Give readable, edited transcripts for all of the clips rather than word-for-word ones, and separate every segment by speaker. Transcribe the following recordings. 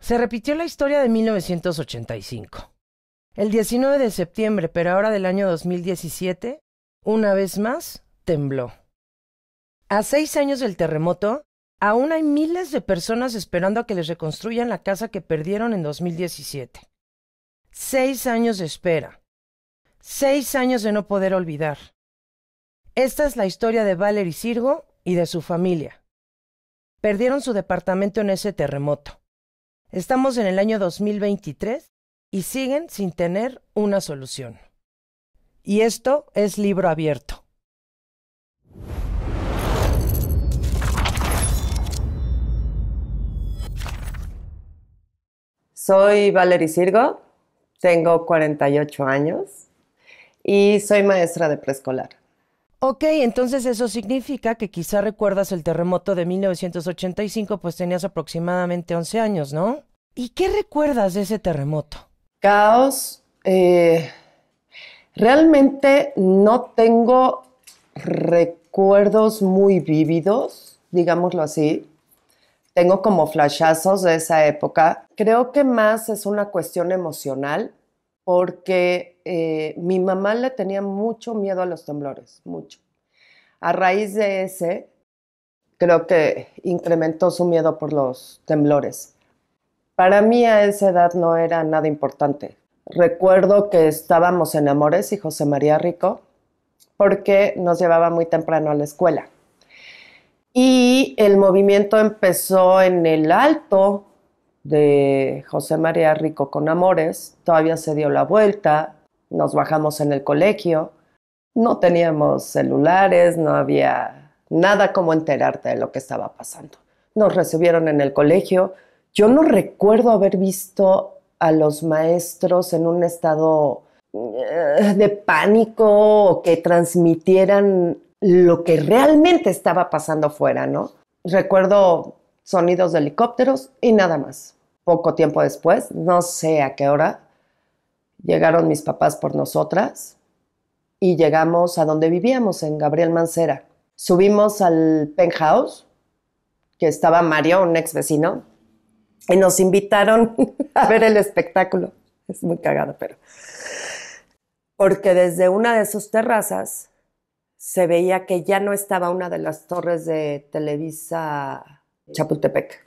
Speaker 1: Se repitió la historia de 1985. El 19 de septiembre, pero ahora del año 2017, una vez más, tembló. A 6 años del terremoto, aún hay miles de personas esperando a que les reconstruyan la casa que perdieron en 2017. 6 años de espera. 6 años de no poder olvidar. Esta es la historia de Valerie Sirgo y de su familia. Perdieron su departamento en ese terremoto. Estamos en el año 2023 y siguen sin tener una solución. Y esto es Libro Abierto.
Speaker 2: Soy Valerie Sirgo, tengo 48 años y soy maestra de preescolar.
Speaker 1: Ok, entonces eso significa que quizá recuerdas el terremoto de 1985, pues tenías aproximadamente 11 años, ¿no? ¿Y qué recuerdas de ese terremoto?
Speaker 2: Caos. Realmente no tengo recuerdos muy vívidos, digámoslo así. Tengo como flashazos de esa época. Creo que más es una cuestión emocional porque mi mamá le tenía mucho miedo a los temblores, mucho. A raíz de ese, creo que incrementó su miedo por los temblores. Para mí a esa edad no era nada importante. Recuerdo que estábamos en Amores y José María Rico porque nos llevaba muy temprano a la escuela. Y el movimiento empezó en el alto de José María Rico con Amores. Todavía se dio la vuelta, nos bajamos en el colegio. No teníamos celulares, no había nada como enterarte de lo que estaba pasando. Nos recibieron en el colegio. Yo no recuerdo haber visto a los maestros en un estado de pánico o que transmitieran lo que realmente estaba pasando fuera, ¿no? Recuerdo sonidos de helicópteros y nada más. Poco tiempo después, no sé a qué hora, llegaron mis papás por nosotras y llegamos a donde vivíamos, en Gabriel Mancera. Subimos al penthouse, que estaba Mario, un ex vecino, y nos invitaron a ver el espectáculo. Es muy cagado, pero... Porque desde una de sus terrazas se veía que ya no estaba una de las torres de Televisa Chapultepec.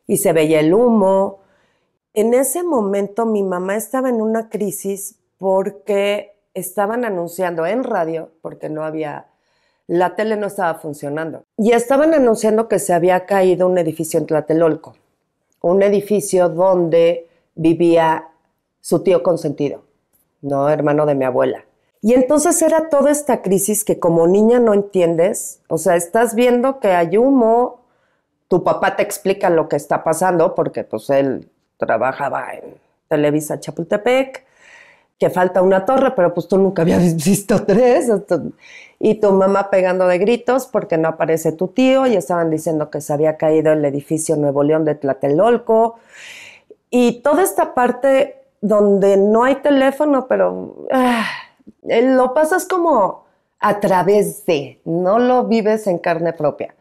Speaker 2: Y se veía el humo. En ese momento mi mamá estaba en una crisis porque estaban anunciando en radio, porque no había... La tele no estaba funcionando. Y estaban anunciando que se había caído un edificio en Tlatelolco. Un edificio donde vivía su tío consentido, ¿no? Hermano de mi abuela. Y entonces era toda esta crisis que como niña no entiendes. O sea, estás viendo que hay humo, tu papá te explica lo que está pasando porque pues él trabajaba en Televisa Chapultepec, que falta una torre, pero pues tú nunca habías visto 3. Y tu mamá pegando de gritos porque no aparece tu tío y estaban diciendo que se había caído el edificio Nuevo León de Tlatelolco. Y toda esta parte donde no hay teléfono, pero... lo pasas como a través de, no lo vives en carne propia,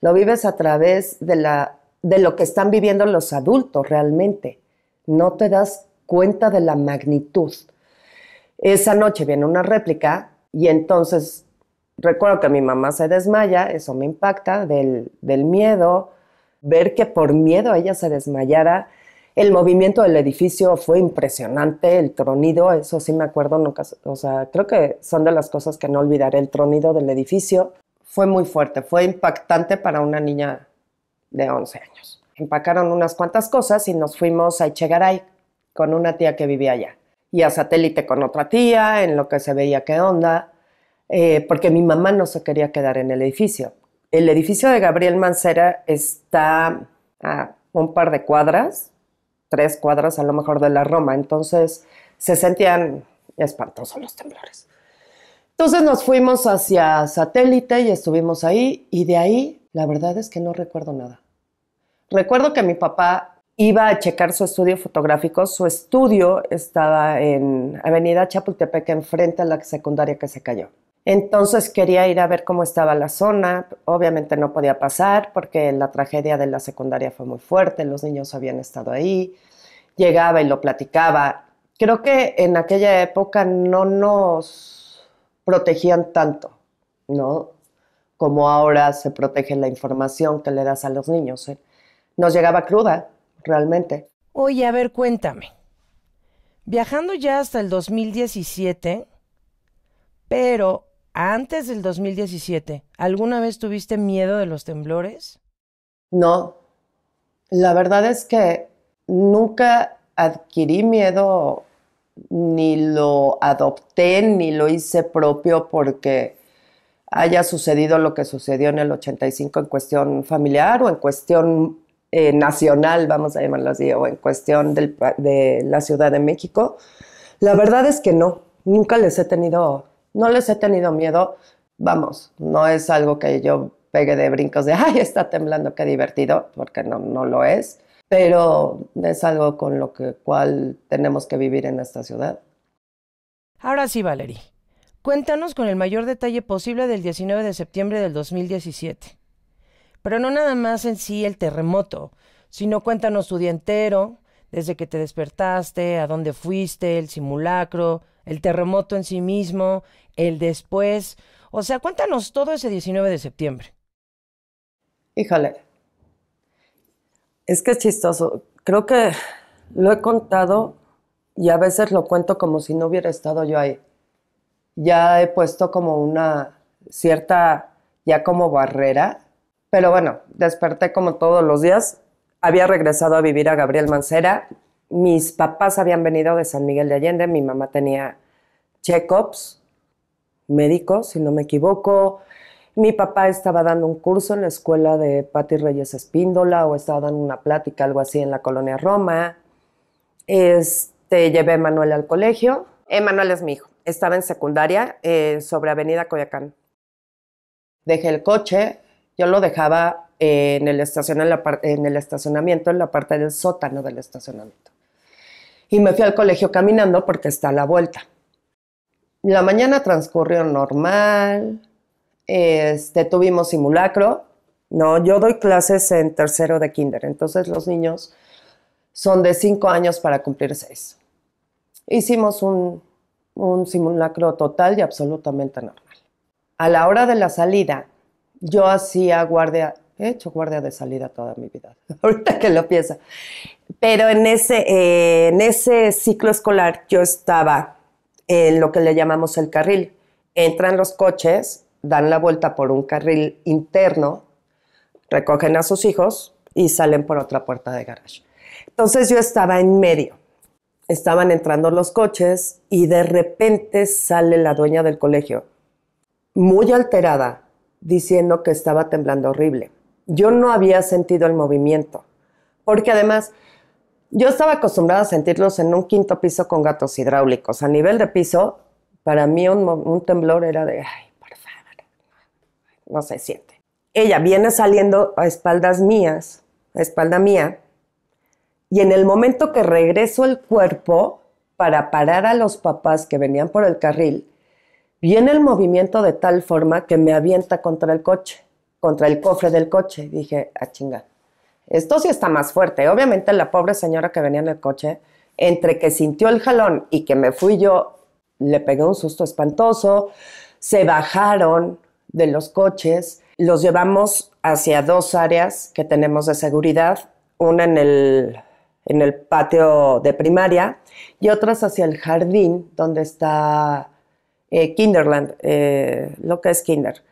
Speaker 2: lo vives a través de lo que están viviendo los adultos realmente. No te das cuenta de la magnitud. Esa noche viene una réplica y entonces recuerdo que mi mamá se desmaya, eso me impacta, del miedo, ver que por miedo ella se desmayara. El movimiento del edificio fue impresionante, el tronido, eso sí me acuerdo, nunca, o sea, creo que son de las cosas que no olvidaré, el tronido del edificio. Fue muy fuerte, fue impactante para una niña de 11 años. Empacaron unas cuantas cosas y nos fuimos a Echegaray con una tía que vivía allá. Y a Satélite con otra tía, en lo que se veía qué onda, porque mi mamá no se quería quedar en el edificio. El edificio de Gabriel Mancera está a un par de cuadras, 3 cuadras a lo mejor de la Roma, entonces se sentían espantosos los temblores. Entonces nos fuimos hacia Satélite y estuvimos ahí, y de ahí la verdad es que no recuerdo nada. Recuerdo que mi papá iba a checar su estudio fotográfico. Su estudio estaba en Avenida Chapultepec, enfrente a la secundaria que se cayó. Entonces quería ir a ver cómo estaba la zona. Obviamente no podía pasar porque la tragedia de la secundaria fue muy fuerte, los niños habían estado ahí. Llegaba y lo platicaba. Creo que en aquella época no nos protegían tanto, ¿no? Como ahora se protege la información que le das a los niños, ¿eh? Nos llegaba cruda, realmente.
Speaker 1: Oye, a ver, cuéntame. Viajando ya hasta el 2017, pero antes del 2017, ¿alguna vez tuviste miedo de los temblores?
Speaker 2: No, la verdad es que nunca adquirí miedo, ni lo adopté, ni lo hice propio porque haya sucedido lo que sucedió en el 85 en cuestión familiar o en cuestión nacional, vamos a llamarlo así, o en cuestión de la Ciudad de México. La verdad es que no, nunca no les he tenido miedo. Vamos, no es algo que yo pegue de brincos de, ay, está temblando, qué divertido, porque no lo es, pero es algo con lo cual tenemos que vivir en esta ciudad.
Speaker 1: Ahora sí, Valerie. Cuéntanos con el mayor detalle posible del 19 de septiembre del 2017. Pero no nada más en sí el terremoto, sino cuéntanos tu día entero, desde que te despertaste, a dónde fuiste, el simulacro, el terremoto en sí mismo, el después. O sea, cuéntanos todo ese 19 de septiembre.
Speaker 2: Híjole, es que es chistoso. Creo que lo he contado y a veces lo cuento como si no hubiera estado yo ahí. Ya he puesto como una cierta, ya como barrera, pero bueno, desperté como todos los días. Había regresado a vivir a Gabriel Mancera. Mis papás habían venido de San Miguel de Allende. Mi mamá tenía check-ups médicos, si no me equivoco. Mi papá estaba dando un curso en la escuela de Pati Reyes Espíndola o estaba dando una plática, algo así, en la colonia Roma. Llevé a Emanuel al colegio. Emanuel es mi hijo. Estaba en secundaria sobre Avenida Coyoacán. Dejé el coche, yo lo dejaba en el estacionamiento, en la parte del sótano del estacionamiento. Y me fui al colegio caminando porque está a la vuelta. La mañana transcurrió normal, tuvimos simulacro. No, yo doy clases en tercero de kinder, entonces los niños son de 5 años para cumplir 6. Hicimos un simulacro total y absolutamente normal. A la hora de la salida, yo hacía guardia, he hecho guardia de salida toda mi vida, ahorita que lo pienso. Pero en ese ciclo escolar yo estaba en lo que le llamamos el carril. Entran los coches, dan la vuelta por un carril interno, recogen a sus hijos y salen por otra puerta de garage. Entonces yo estaba en medio. Estaban entrando los coches y de repente sale la dueña del colegio, muy alterada, diciendo que estaba temblando horrible. Yo no había sentido el movimiento, porque además yo estaba acostumbrada a sentirlos en un quinto piso con gatos hidráulicos. A nivel de piso, para mí un temblor era de, ay, por favor, no se siente. Ella viene saliendo a espalda mía, y en el momento que regreso el cuerpo para parar a los papás que venían por el carril, viene el movimiento de tal forma que me avienta contra el coche, contra el cofre del coche. Dije, chinga, esto sí está más fuerte. Obviamente la pobre señora que venía en el coche, entre que sintió el jalón y que me fui yo, le pegué un susto espantoso. Se bajaron de los coches, los llevamos hacia 2 áreas que tenemos de seguridad, una en el patio de primaria y otras hacia el jardín donde está Kinderland, lo que es Kinder.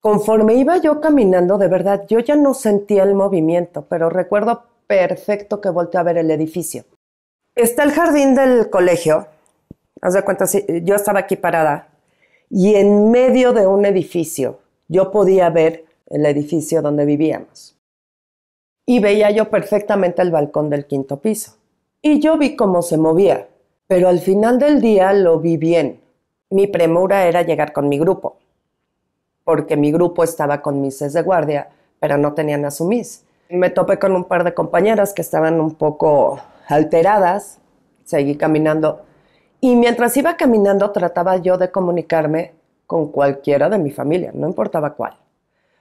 Speaker 2: Conforme iba yo caminando, de verdad, yo ya no sentía el movimiento, pero recuerdo perfecto que volteé a ver el edificio. Está el jardín del colegio, haz de cuenta, yo estaba aquí parada, y en medio de un edificio, yo podía ver el edificio donde vivíamos. Y veía yo perfectamente el balcón del 5º piso. Y yo vi cómo se movía, pero al final del día lo vi bien. Mi premura era llegar con mi grupo, porque mi grupo estaba con mises de guardia, pero no tenían a su mis. Me topé con un par de compañeras que estaban un poco alteradas, seguí caminando, y mientras iba caminando trataba yo de comunicarme con cualquiera de mi familia, no importaba cuál.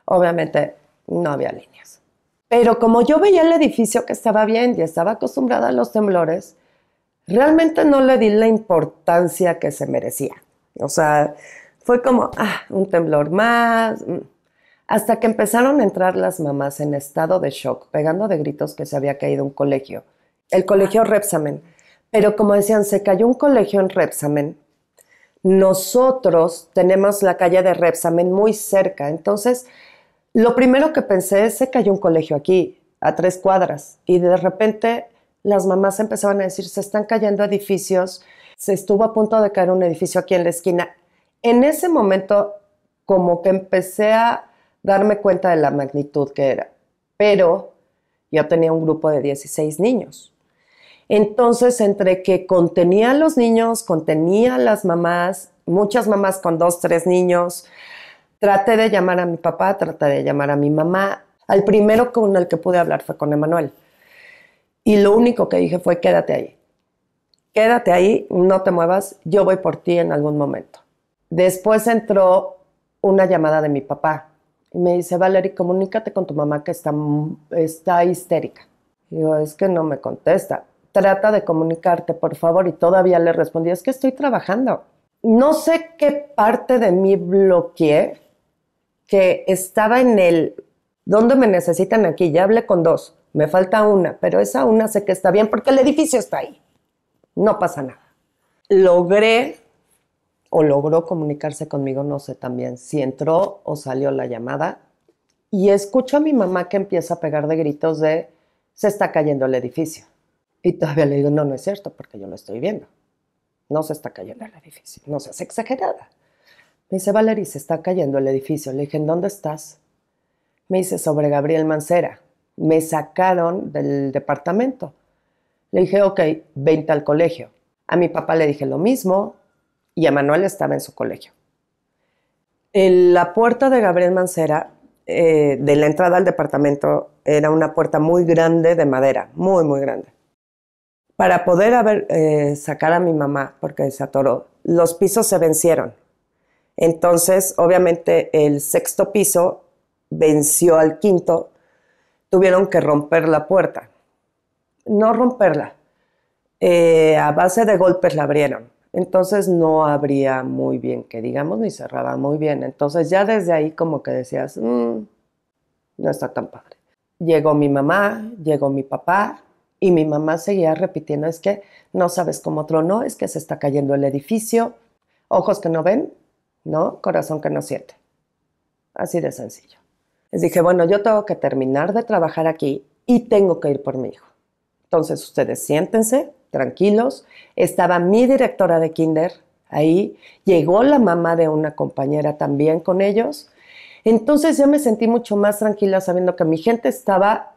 Speaker 2: Obviamente no había líneas. Pero como yo veía el edificio que estaba bien y estaba acostumbrada a los temblores, realmente no le di la importancia que se merecía. O sea, fue como, un temblor más. Hasta que empezaron a entrar las mamás en estado de shock, pegando de gritos que se había caído un colegio. El colegio Repsamen. Pero como decían, se cayó un colegio en Repsamen. Nosotros tenemos la calle de Repsamen muy cerca. Entonces, lo primero que pensé es, se cayó un colegio aquí, a 3 cuadras. Y de repente las mamás empezaban a decir, se están cayendo edificios. Se estuvo a punto de caer un edificio aquí en la esquina. En ese momento, como que empecé a darme cuenta de la magnitud que era. Pero yo tenía un grupo de 16 niños. Entonces, entre que contenía a los niños, contenía a las mamás, muchas mamás con 2, 3 niños, traté de llamar a mi papá, traté de llamar a mi mamá. Al primero con el que pude hablar fue con Emanuel. Y lo único que dije fue, quédate ahí. Quédate ahí, no te muevas, yo voy por ti en algún momento. Después entró una llamada de mi papá. Y me dice, Valerie, comunícate con tu mamá que está histérica. Y digo, es que no me contesta. Trata de comunicarte, por favor. Y todavía le respondí, es que estoy trabajando. No sé qué parte de mí bloqueé, que estaba en ¿dónde me necesitan aquí? Ya hablé con 2, me falta una, pero esa una sé que está bien porque el edificio está ahí. No pasa nada. Logró comunicarse conmigo, no sé también si entró o salió la llamada, y escucho a mi mamá que empieza a pegar de gritos de, se está cayendo el edificio. Y todavía le digo, no, no es cierto, porque yo lo estoy viendo. No se está cayendo el edificio, no seas exagerada. Me dice, Valerie, se está cayendo el edificio. Le dije, ¿en dónde estás? Me dice, sobre Gabriel Mancera. Me sacaron del departamento. Le dije, ok, vente al colegio. A mi papá le dije lo mismo y a Manuel estaba en su colegio. En la puerta de Gabriel Mancera, de la entrada al departamento, era una puerta muy grande de madera, muy, muy grande. Para poder sacar a mi mamá, porque se atoró, los pisos se vencieron. Entonces, obviamente, el 6º piso venció al 5º. Tuvieron que romper la puerta. No romperla. A base de golpes la abrieron. Entonces, no abría muy bien, que digamos, ni cerraba muy bien. Entonces, ya desde ahí como que decías, no está tan padre. Llegó mi mamá, llegó mi papá, y mi mamá seguía repitiendo, es que no sabes cómo tronó, es que se está cayendo el edificio, ojos que no ven, ¿no? Corazón que no siente. Así de sencillo. Les dije, bueno, yo tengo que terminar de trabajar aquí y tengo que ir por mi hijo. Entonces ustedes siéntense, tranquilos. Estaba mi directora de kinder ahí, llegó la mamá de una compañera también con ellos. Entonces yo me sentí mucho más tranquila sabiendo que mi gente estaba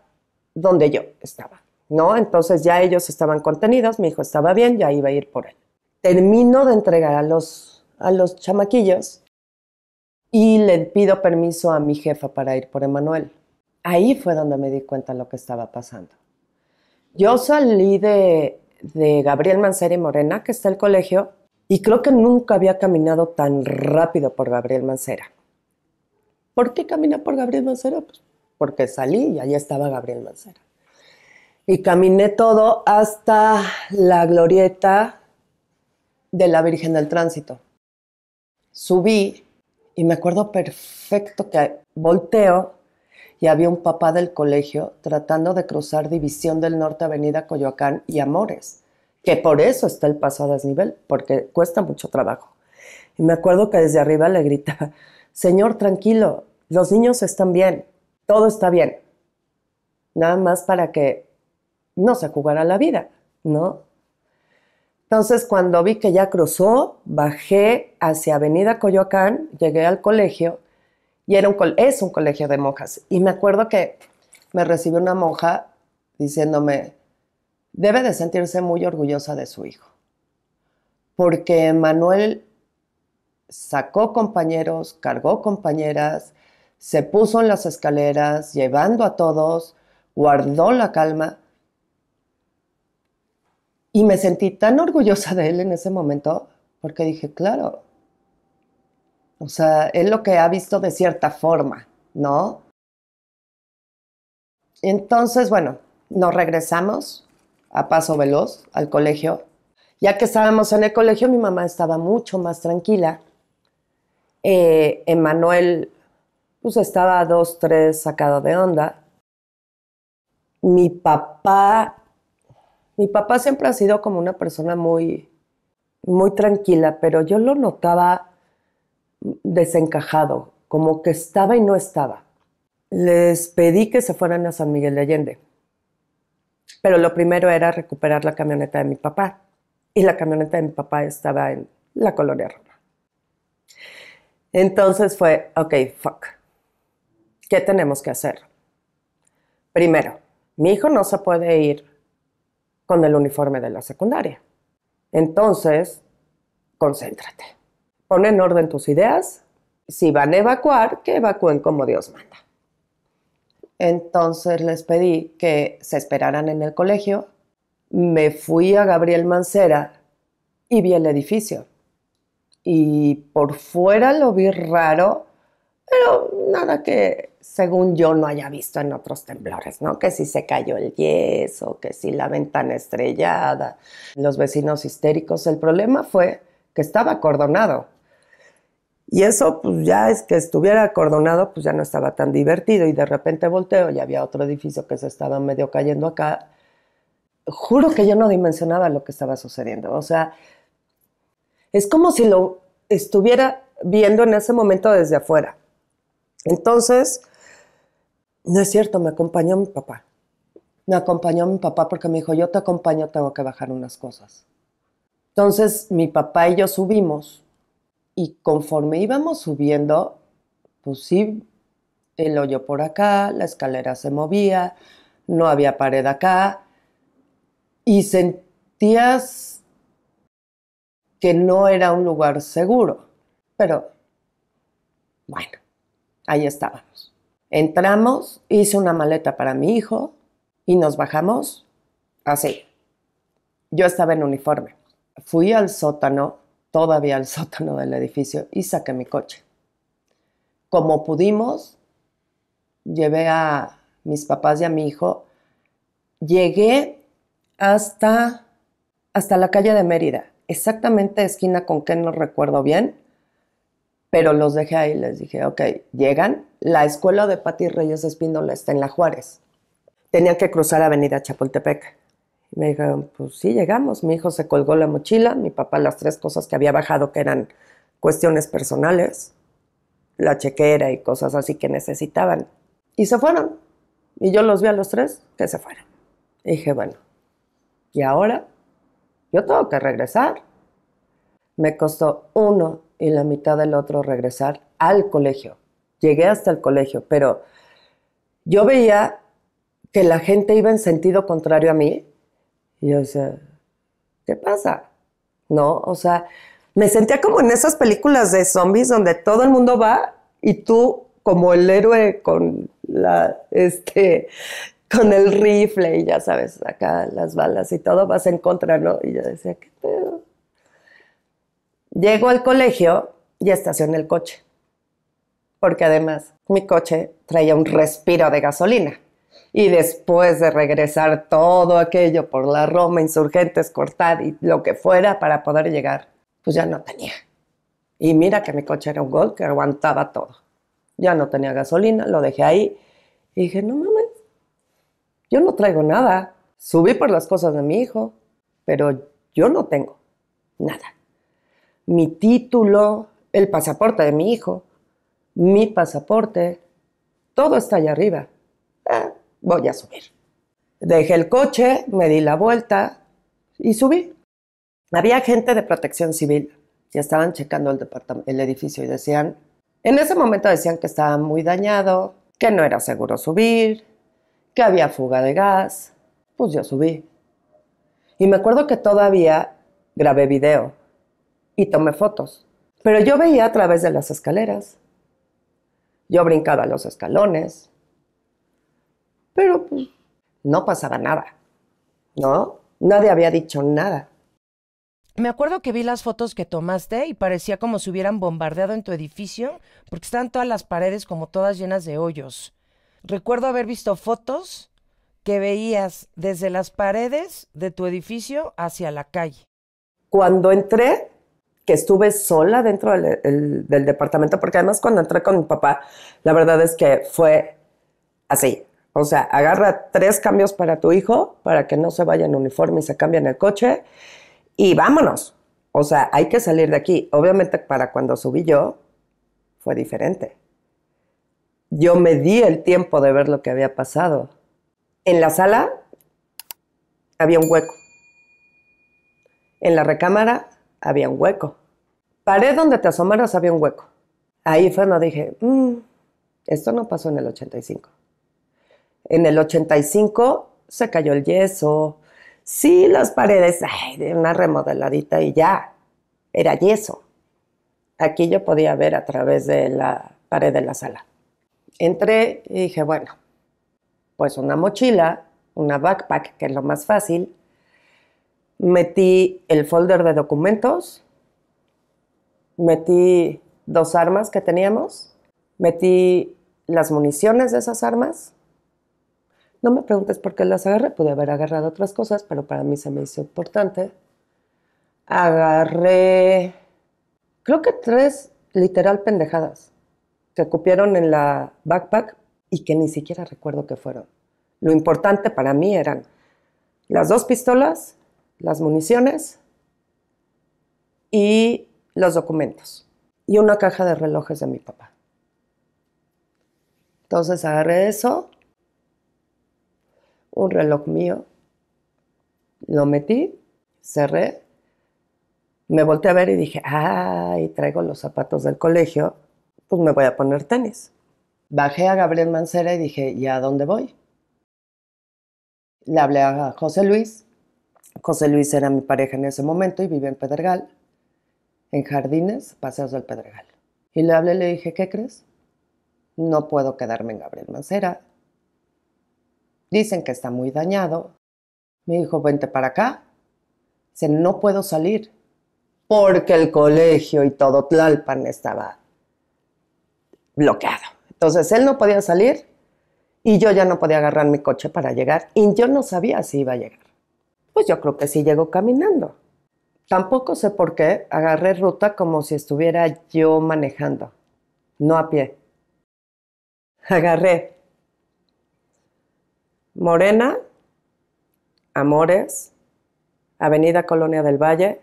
Speaker 2: donde yo estaba, ¿no? Entonces ya ellos estaban contenidos, mi hijo estaba bien, ya iba a ir por él. Termino de entregar a los chamaquillos y le pido permiso a mi jefa para ir por Emanuel. Ahí fue donde me di cuenta de lo que estaba pasando. Yo salí de Gabriel Mancera y Morena, que está el colegio, y creo que nunca había caminado tan rápido por Gabriel Mancera. ¿Por qué caminé por Gabriel Mancera? Pues porque salí y allí estaba Gabriel Mancera. Y caminé todo hasta la glorieta de la Virgen del Tránsito. Subí y me acuerdo perfecto que volteo y había un papá del colegio tratando de cruzar División del Norte, Avenida Coyoacán y Amores, que por eso está el paso a desnivel, porque cuesta mucho trabajo. Y me acuerdo que desde arriba le gritaba, señor, tranquilo, los niños están bien, todo está bien. Nada más para que no se jugara la vida, ¿no? Entonces, cuando vi que ya cruzó, bajé hacia Avenida Coyoacán, llegué al colegio y es un colegio de monjas. Y me acuerdo que me recibió una monja diciéndome, debe de sentirse muy orgullosa de su hijo, porque Manuel sacó compañeros, cargó compañeras, se puso en las escaleras, llevando a todos, guardó la calma. Y me sentí tan orgullosa de él en ese momento, porque dije, claro, O sea, es lo que ha visto de cierta forma, ¿no? Entonces, bueno, nos regresamos a paso veloz al colegio. Ya que estábamos en el colegio, mi mamá estaba mucho más tranquila. Emanuel, pues estaba 2, 3 sacado de onda. Mi papá, mi papá siempre ha sido como una persona muy, muy tranquila, pero yo lo notaba desencajado, como que estaba y no estaba. Les pedí que se fueran a San Miguel de Allende, pero lo primero era recuperar la camioneta de mi papá, y la camioneta de mi papá estaba en la colonia Roma. Entonces fue, ok, fuck, ¿qué tenemos que hacer? Primero, mi hijo no se puede ir con el uniforme de la secundaria. Entonces, concéntrate. Pon en orden tus ideas. Si van a evacuar, que evacúen como Dios manda. Entonces les pedí que se esperaran en el colegio. Me fui a Gabriel Mancera y vi el edificio. Y por fuera lo vi raro, pero nada que según yo no haya visto en otros temblores, ¿no? Que si se cayó el yeso, que si la ventana estrellada, los vecinos histéricos. El problema fue que estaba acordonado. Y eso, pues ya es que estuviera acordonado, pues ya no estaba tan divertido. Y de repente volteo y había otro edificio que se estaba medio cayendo acá. Juro que yo no dimensionaba lo que estaba sucediendo. O sea, es como si lo estuviera viendo en ese momento desde afuera. Entonces, no es cierto, me acompañó mi papá. Me acompañó mi papá porque me dijo, yo te acompaño, tengo que bajar unas cosas. Entonces, mi papá y yo subimos y conforme íbamos subiendo, pues sí, el hoyo por acá, la escalera se movía, no había pared acá y sentías que no era un lugar seguro. Pero, bueno, ahí estábamos. Entramos, hice una maleta para mi hijo y nos bajamos así. Yo estaba en uniforme. Fui al sótano, todavía al sótano del edificio, y saqué mi coche. Como pudimos, llevé a mis papás y a mi hijo. Llegué hasta la calle de Mérida, exactamente esquina con qué no recuerdo bien, pero los dejé ahí, les dije, ok, llegan, la escuela de Pati Reyes Espíndola está en La Juárez. Tenían que cruzar Avenida Chapultepec. Y me dijeron, pues sí, llegamos. Mi hijo se colgó la mochila, mi papá las 3 cosas que había bajado, que eran cuestiones personales, la chequera y cosas así que necesitaban. Y se fueron. Y yo los vi a los 3 que se fueron. Y dije, bueno, ¿y ahora? Yo tengo que regresar. Me costó uno y la mitad del otro regresar al colegio. Llegué hasta el colegio, pero yo veía que la gente iba en sentido contrario a mí. Y yo decía, ¿qué pasa? ¿No? O sea, me sentía como en esas películas de zombies donde todo el mundo va y tú, como el héroe con con el rifle y ya sabes, acá las balas y todo, vas en contra, ¿no? Y yo decía, ¿qué pedo? Llego al colegio y estacioné el coche. Porque además mi coche traía un respiro de gasolina. Y después de regresar todo aquello por la Roma, Insurgentes, cortar y lo que fuera para poder llegar, pues ya no tenía. Y mira que mi coche era un Gol que aguantaba todo. Ya no tenía gasolina, lo dejé ahí. Y dije, no mames, yo no traigo nada. Subí por las cosas de mi hijo, pero yo no tengo nada. Mi título, el pasaporte de mi hijo, mi pasaporte, todo está allá arriba. Voy a subir. Dejé el coche, me di la vuelta y subí. Había gente de Protección Civil que estaban checando el edificio y decían, en ese momento decían que estaba muy dañado, que no era seguro subir, que había fuga de gas. Pues yo subí. Y me acuerdo que todavía grabé video y tomé fotos. Pero yo veía a través de las escaleras. Yo brincaba los escalones. Pero pues no pasaba nada, ¿no? Nadie había dicho nada.
Speaker 1: Me acuerdo que vi las fotos que tomaste y parecía como si hubieran bombardeado en tu edificio, porque estaban todas las paredes como todas llenas de hoyos. Recuerdo haber visto fotos que veías desde las paredes de tu edificio hacia la calle.
Speaker 2: Cuando entré, que estuve sola dentro del departamento, porque además cuando entré con mi papá, la verdad es que fue así. O sea, agarra 3 cambios para tu hijo, para que no se vaya en uniforme y se cambie en el coche, y vámonos. O sea, hay que salir de aquí. Obviamente para cuando subí yo, fue diferente. Yo me di el tiempo de ver lo que había pasado. En la sala había un hueco. En la recámara había un hueco. Pared donde te asomaras había un hueco. Ahí fue donde dije, esto no pasó en el 85. En el 85 se cayó el yeso. Sí, las paredes, de una remodeladita y ya. Era yeso. Aquí yo podía ver a través de la pared de la sala. Entré y dije, bueno, pues una mochila, una backpack, que es lo más fácil. Metí el folder de documentos, metí 2 armas que teníamos, metí las municiones de esas armas. No me preguntes por qué las agarré, pude haber agarrado otras cosas, pero para mí se me hizo importante. Agarré, creo que 3 literal pendejadas que cupieron en la backpack y que ni siquiera recuerdo qué fueron. Lo importante para mí eran las 2 pistolas, las municiones y los documentos. Y una caja de relojes de mi papá. Entonces agarré eso, un reloj mío, lo metí, cerré, me volteé a ver y dije, ay, traigo los zapatos del colegio, pues me voy a poner tenis. Bajé a Gabriel Mancera y dije, ¿y a dónde voy? Le hablé a José Luis. José Luis era mi pareja en ese momento y vivía en Pedregal, en Jardines, Paseos del Pedregal. Y le hablé y le dije, ¿qué crees? No puedo quedarme en Gabriel Mancera. Dicen que está muy dañado. Me dijo, vente para acá. Dice, no puedo salir porque el colegio y todo Tlalpan estaba bloqueado. Entonces él no podía salir y yo ya no podía agarrar mi coche para llegar y yo no sabía si iba a llegar. Pues yo creo que sí llegó caminando. Tampoco sé por qué agarré ruta como si estuviera yo manejando, no a pie. Agarré Morena, Amores, Avenida Colonia del Valle,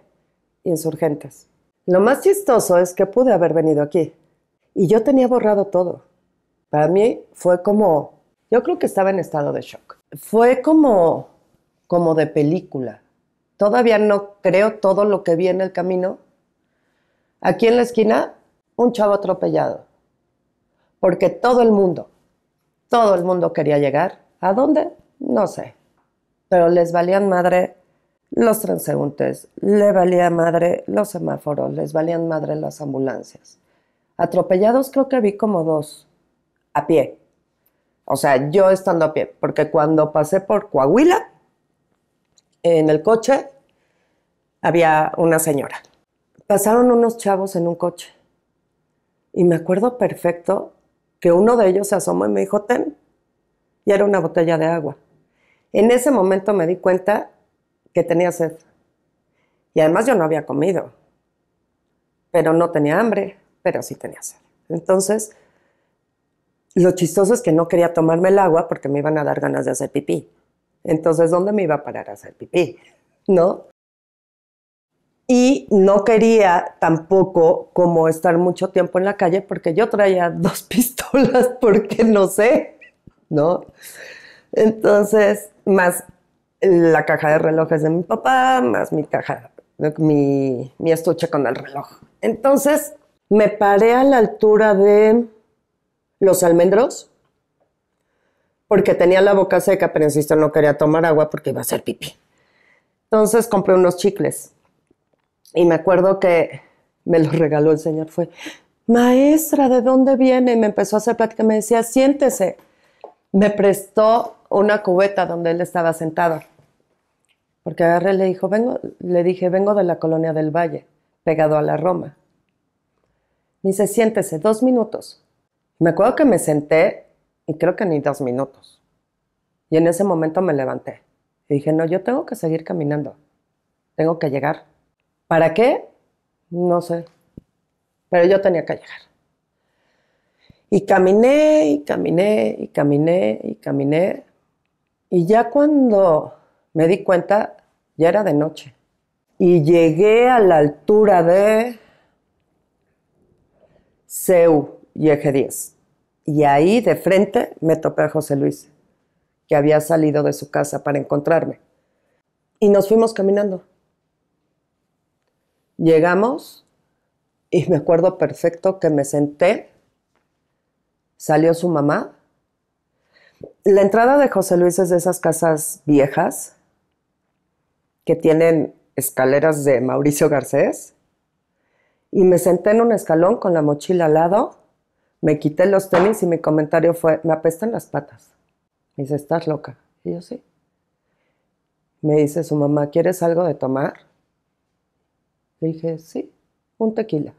Speaker 2: Insurgentes. Lo más chistoso es que pude haber venido aquí y yo tenía borrado todo. Para mí fue como, yo creo que estaba en estado de shock. Fue como de película. Todavía no creo todo lo que vi en el camino. Aquí en la esquina, un chavo atropellado. Porque todo el mundo quería llegar. ¿A dónde? No sé. Pero les valían madre los transeúntes, le valía madre los semáforos, les valían madre las ambulancias. Atropellados creo que vi como 2, a pie. O sea, yo estando a pie, porque cuando pasé por Coahuila, en el coche había una señora. Pasaron unos chavos en un coche. Y me acuerdo perfecto que uno de ellos se asomó y me dijo, ten. Y era una botella de agua. En ese momento me di cuenta que tenía sed. Y además yo no había comido. Pero no tenía hambre, pero sí tenía sed. Entonces, lo chistoso es que no quería tomarme el agua porque me iban a dar ganas de hacer pipí. Entonces, ¿dónde me iba a parar a hacer pipí? ¿No? Y no quería tampoco como estar mucho tiempo en la calle porque yo traía 2 pistolas porque no sé, ¿no? Entonces, más la caja de relojes de mi papá, más mi caja, mi estuche con el reloj. Entonces, me paré a la altura de Los Almendros porque tenía la boca seca, pero insisto, no quería tomar agua porque iba a hacer pipí. Entonces, compré unos chicles. Y me acuerdo que me los regaló el señor. Fue, maestra, ¿de dónde viene? Y me empezó a hacer plática. Me decía, siéntese. Me prestó una cubeta donde él estaba sentado. Porque agarré y le dije, vengo de la Colonia del Valle, pegado a la Roma. Me dice, siéntese, 2 minutos. Me acuerdo que me senté y creo que ni 2 minutos. Y en ese momento me levanté. Y dije, no, yo tengo que seguir caminando. Tengo que llegar. ¿Para qué? No sé. Pero yo tenía que llegar. Y caminé, y caminé, y caminé, y caminé. Y ya cuando me di cuenta, ya era de noche. Y llegué a la altura de CEU y Eje 10. Y ahí de frente me topé a José Luis, que había salido de su casa para encontrarme. Y nos fuimos caminando. Llegamos y me acuerdo perfecto que me senté, salió su mamá. La entrada de José Luis es de esas casas viejas que tienen escaleras de Mauricio Garcés. Y me senté en un escalón con la mochila al lado, me quité los tenis y mi comentario fue, me apestan las patas. Me dice, ¿estás loca? Y yo, sí. Me dice su mamá, ¿quieres algo de tomar? Le dije, sí, un tequila.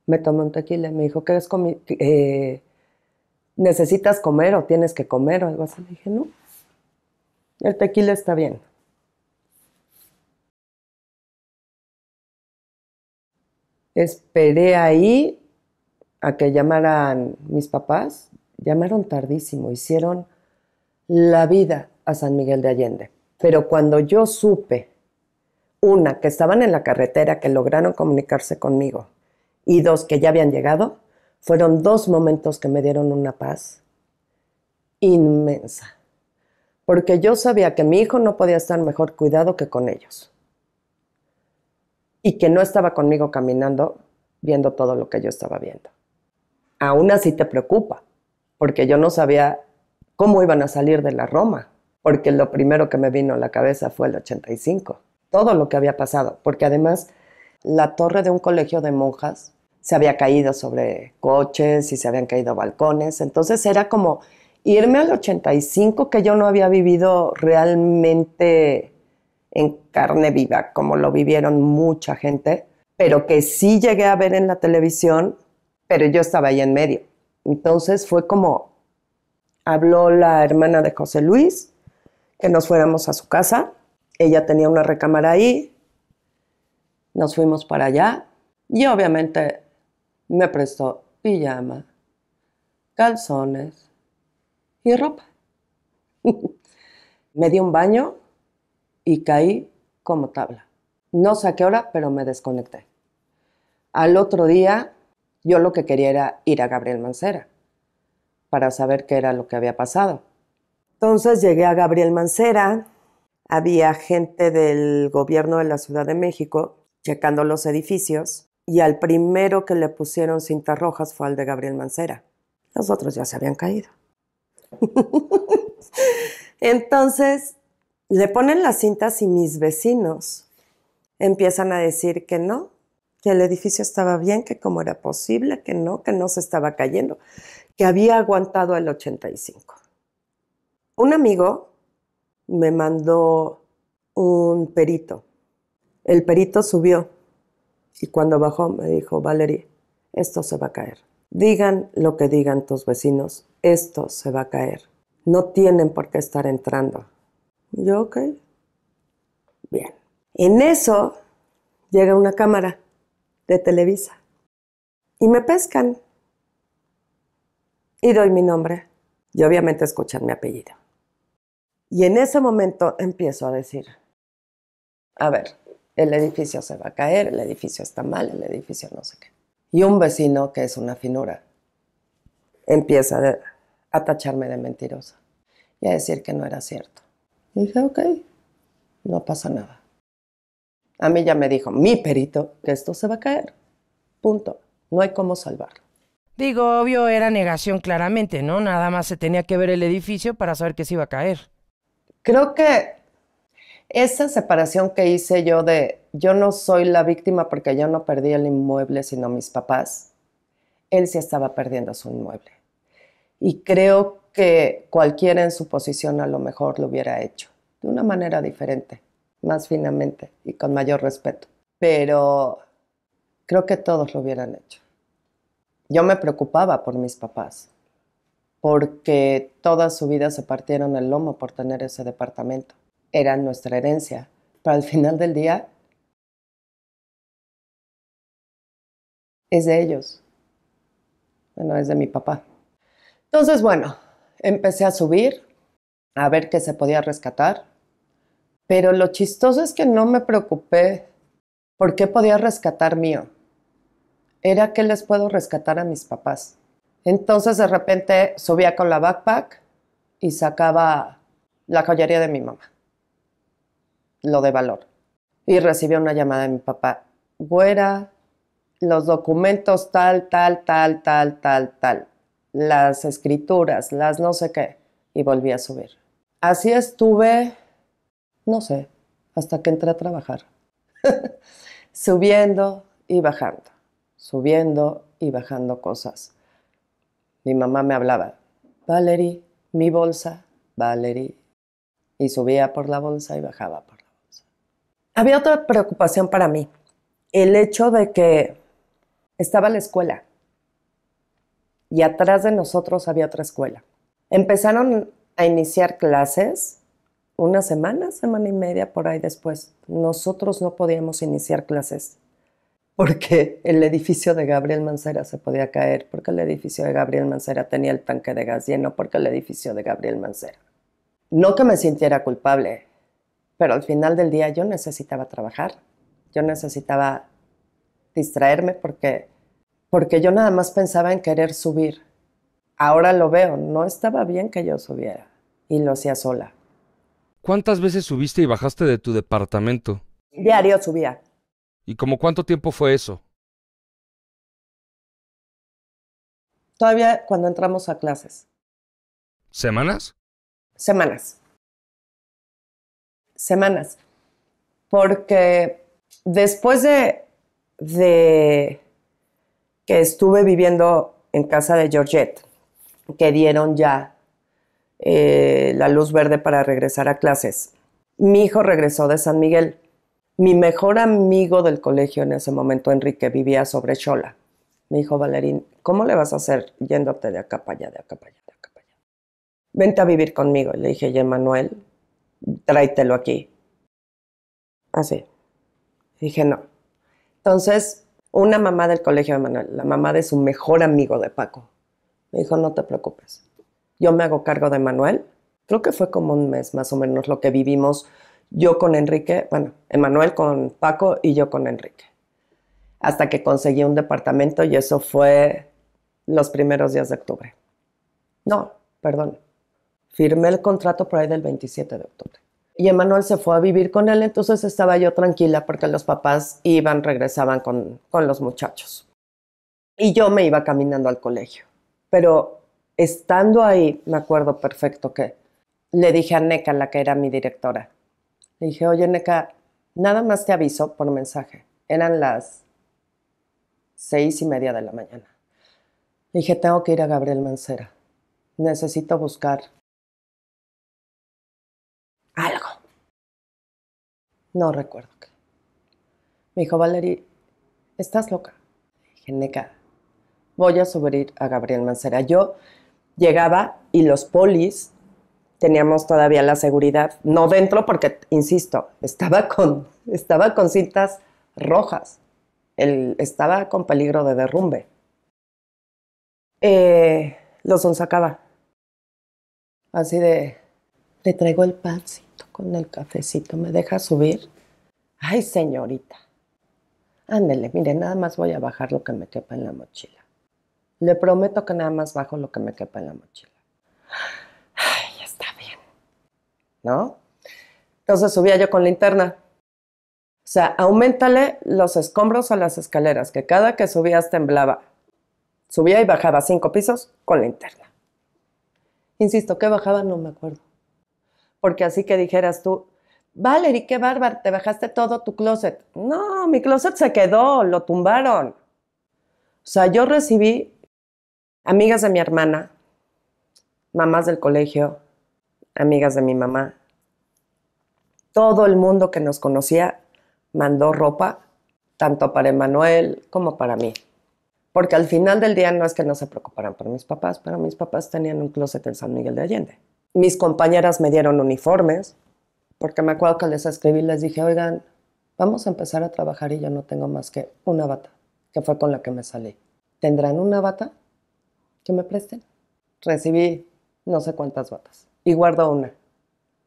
Speaker 2: Me tomé un tequila. Me dijo, ¿necesitas comer o tienes que comer o algo así? Le dije, no, el tequila está bien. Esperé ahí a que llamaran mis papás. Llamaron tardísimo, hicieron la vida a San Miguel de Allende. Pero cuando yo supe, una, que estaban en la carretera, que lograron comunicarse conmigo, y 2, que ya habían llegado, fueron 2 momentos que me dieron una paz inmensa. Porque yo sabía que mi hijo no podía estar mejor cuidado que con ellos. Y que no estaba conmigo caminando, viendo todo lo que yo estaba viendo. Aún así te preocupa, porque yo no sabía cómo iban a salir de la Roma, porque lo primero que me vino a la cabeza fue el 85, todo lo que había pasado, porque además la torre de un colegio de monjas se había caído sobre coches y se habían caído balcones, entonces era como irme al 85 que yo no había vivido realmente en carne viva, como lo vivieron mucha gente, pero que sí llegué a ver en la televisión, pero yo estaba ahí en medio. Entonces fue como, habló la hermana de José Luis, que nos fuéramos a su casa. Ella tenía una recámara ahí, nos fuimos para allá y obviamente me prestó pijama, calzones y ropa. Me di un baño y caí como tabla. No sé a qué hora, pero me desconecté. Al otro día, yo lo que quería era ir a Gabriel Mancera para saber qué era lo que había pasado. Entonces llegué a Gabriel Mancera, había gente del gobierno de la Ciudad de México checando los edificios y al primero que le pusieron cintas rojas fue al de Gabriel Mancera. Los otros ya se habían caído. Entonces le ponen las cintas y mis vecinos empiezan a decir que no, que el edificio estaba bien, que cómo era posible, que no se estaba cayendo, que había aguantado el 85. Un amigo me mandó un perito. El perito subió y cuando bajó me dijo, Valerie, esto se va a caer. Digan lo que digan tus vecinos, esto se va a caer. No tienen por qué estar entrando. Y yo, ok, bien. En eso llega una cámara de Televisa y me pescan y doy mi nombre y obviamente escuchan mi apellido. Y en ese momento empiezo a decir, a ver, el edificio se va a caer, el edificio está mal, el edificio no sé qué. Y un vecino, que es una finura, empieza a tacharme de mentirosa y a decir que no era cierto. Y dije, ok, no pasa nada. A mí ya me dijo mi perito que esto se va a caer. Punto. No hay cómo salvarlo.
Speaker 1: Digo, obvio era negación claramente, ¿no? Nada más se tenía que ver el edificio para saber que se iba a caer.
Speaker 2: Creo que esa separación que hice yo de yo no soy la víctima porque yo no perdí el inmueble, sino mis papás, él sí estaba perdiendo su inmueble. Y creo que cualquiera en su posición a lo mejor lo hubiera hecho. de una manera diferente, más finamente y con mayor respeto. Pero creo que todos lo hubieran hecho. Yo me preocupaba por mis papás, porque toda su vida se partieron el lomo por tener ese departamento. Era nuestra herencia, pero al final del día es de ellos. Bueno, es de mi papá. Entonces, bueno, empecé a subir, a ver qué se podía rescatar, pero lo chistoso es que no me preocupé por qué podía rescatar mío. Era qué les puedo rescatar a mis papás. Entonces, de repente, subía con la backpack y sacaba la joyería de mi mamá, lo de valor. Y recibí una llamada de mi papá. Güera, los documentos tal, tal, tal, tal, tal, tal. Las escrituras, las no sé qué. Y volví a subir. Así estuve, no sé, hasta que entré a trabajar. Subiendo y bajando. Subiendo y bajando cosas. Mi mamá me hablaba. Valerie, mi bolsa, Valerie. Y subía por la bolsa y bajaba por la bolsa. Había otra preocupación para mí. El hecho de que estaba la escuela y atrás de nosotros había otra escuela. Empezaron a iniciar clases una semana y media por ahí después. Nosotros no podíamos iniciar clases porque el edificio de Gabriel Mancera se podía caer, porque el edificio de Gabriel Mancera tenía el tanque de gas lleno, porque el edificio de Gabriel Mancera. No que me sintiera culpable, pero al final del día yo necesitaba trabajar. Yo necesitaba distraerme porque yo nada más pensaba en querer subir. Ahora lo veo, no estaba bien que yo subiera y lo hacía sola.
Speaker 3: ¿Cuántas veces subiste y bajaste de tu departamento?
Speaker 2: Diario subía.
Speaker 3: ¿Y como cuánto tiempo fue eso?
Speaker 2: Todavía cuando entramos a clases.
Speaker 3: ¿Semanas?
Speaker 2: Semanas. Semanas. Porque después de que estuve viviendo en casa de Georgette, que dieron ya la luz verde para regresar a clases, mi hijo regresó de San Miguel. Mi mejor amigo del colegio en ese momento, Enrique, vivía sobre Xola. Me dijo, Valerín, ¿cómo le vas a hacer yéndote de acá para allá, de acá para allá, de acá para allá? Vente a vivir conmigo. Y le dije, ya, Manuel, tráetelo aquí. Así. Dije, no. Entonces, una mamá del colegio de Manuel, la mamá de su mejor amigo de Paco, me dijo, no te preocupes. Yo me hago cargo de Manuel. Creo que fue como un mes más o menos lo que vivimos yo con Enrique, bueno, Emanuel con Paco y yo con Enrique. Hasta que conseguí un departamento y eso fue los primeros días de octubre. No, perdón. Firmé el contrato por ahí del 27 de octubre. Y Emanuel se fue a vivir con él, entonces estaba yo tranquila porque los papás iban, regresaban con los muchachos. Y yo me iba caminando al colegio. Pero estando ahí, me acuerdo perfecto que le dije a Neca, la que era mi directora, le dije, oye, Neca, nada más te aviso por mensaje. Eran las 6:30 de la mañana. Le dije, tengo que ir a Gabriel Mancera. Necesito buscar algo. No recuerdo qué. Me dijo, Valerie, ¿estás loca? Le dije, Neca, voy a subir a Gabriel Mancera. Yo llegaba y los polis teníamos todavía la seguridad, no dentro porque, insisto, estaba con cintas rojas. Estaba con peligro de derrumbe. Los sacaba. Así de, le traigo el pancito con el cafecito, ¿me deja subir? Ay, señorita. Ándele, mire, nada más voy a bajar lo que me quepa en la mochila. Le prometo que nada más bajo lo que me quepa en la mochila. Ay, está bien. ¿No? Entonces subía yo con linterna. O sea, auméntale los escombros a las escaleras, que cada que subías temblaba. Subía y bajaba 5 pisos con linterna. Insisto, ¿qué bajaba? No me acuerdo. Porque así que dijeras tú, Valerie, qué bárbaro, te bajaste todo tu closet. No, mi closet se quedó, lo tumbaron. O sea, yo recibí amigas de mi hermana, mamás del colegio, amigas de mi mamá, todo el mundo que nos conocía mandó ropa, tanto para Emanuel como para mí. Porque al final del día no es que no se preocuparan por mis papás, pero mis papás tenían un closet en San Miguel de Allende. Mis compañeras me dieron uniformes, porque me acuerdo que les escribí y les dije, oigan, vamos a empezar a trabajar y yo no tengo más que una bata, que fue con la que me salí. ¿Tendrán una bata que me presten? Recibí no sé cuántas batas y guardo una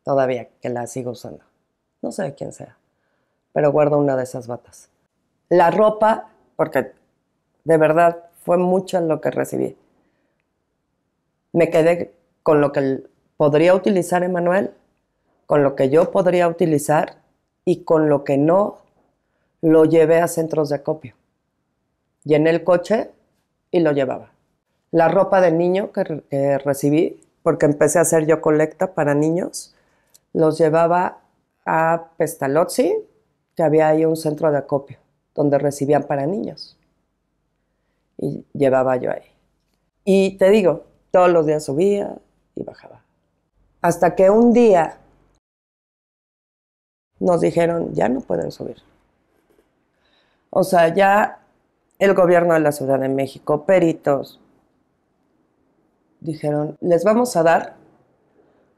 Speaker 2: todavía, que la sigo usando. No sé de quién sea, pero guardo una de esas batas. La ropa, porque de verdad fue mucho lo que recibí. Me quedé con lo que podría utilizar Emanuel, con lo que yo podría utilizar y con lo que no, lo llevé a centros de acopio. Llené el coche y lo llevaba. La ropa de niño que recibí, porque empecé a hacer yo colecta para niños, los llevaba a Pestalozzi, que había ahí un centro de acopio, donde recibían para niños. Y llevaba yo ahí. Y te digo, todos los días subía y bajaba. Hasta que un día nos dijeron, ya no pueden subir. O sea, ya el gobierno de la Ciudad de México, peritos, dijeron, les vamos a dar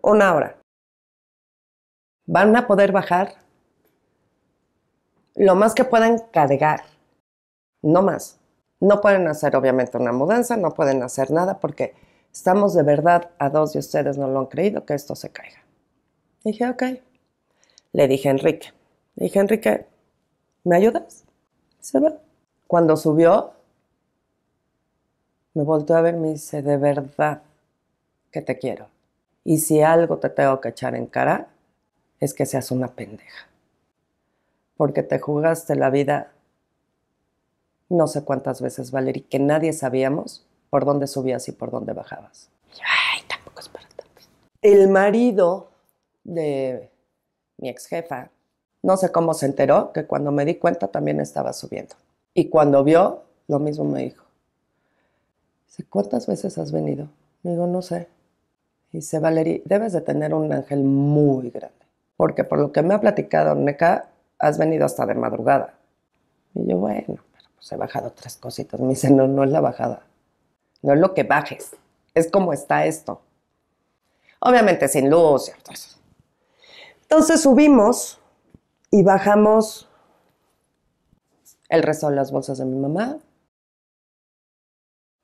Speaker 2: 1 hora. Van a poder bajar lo más que puedan cargar, no más. No pueden hacer obviamente una mudanza, no pueden hacer nada porque estamos de verdad a 2 de ustedes no lo han creído que esto se caiga. Dije, ok. Le dije a Enrique, ¿me ayudas? Se va. Cuando subió, me volteó a ver y me dice, de verdad que te quiero. Y si algo te tengo que echar en cara, es que seas una pendeja. Porque te jugaste la vida no sé cuántas veces, Valerie, que nadie sabíamos por dónde subías y por dónde bajabas. Ay, tampoco es para tanto. El marido de mi ex jefa, no sé cómo se enteró, que cuando me di cuenta también estaba subiendo. Y cuando vio, lo mismo me dijo. Dice, ¿cuántas veces has venido? Me digo, no sé. Dice, Valerie, debes de tener un ángel muy grande. Porque por lo que me ha platicado Neca, has venido hasta de madrugada. Y yo, bueno, pero pues he bajado 3 cositas. Me dice, no, no es la bajada. No es lo que bajes. Es como está esto. Obviamente sin luz, ¿cierto? Entonces subimos y bajamos el resto de las bolsas de mi mamá.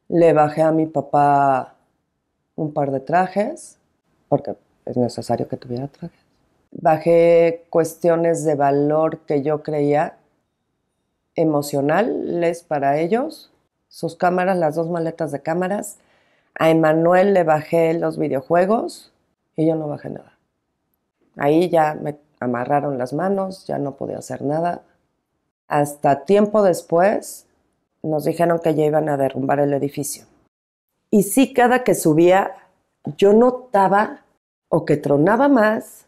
Speaker 2: Le bajé a mi papá un par de trajes, porque es necesario que tuviera trajes. Bajé cuestiones de valor que yo creía emocionales para ellos, sus cámaras, las 2 maletas de cámaras. A Emanuel le bajé los videojuegos y yo no bajé nada. Ahí ya me amarraron las manos, ya no podía hacer nada. Hasta tiempo después nos dijeron que ya iban a derrumbar el edificio. Y sí, cada que subía, yo notaba o que tronaba más,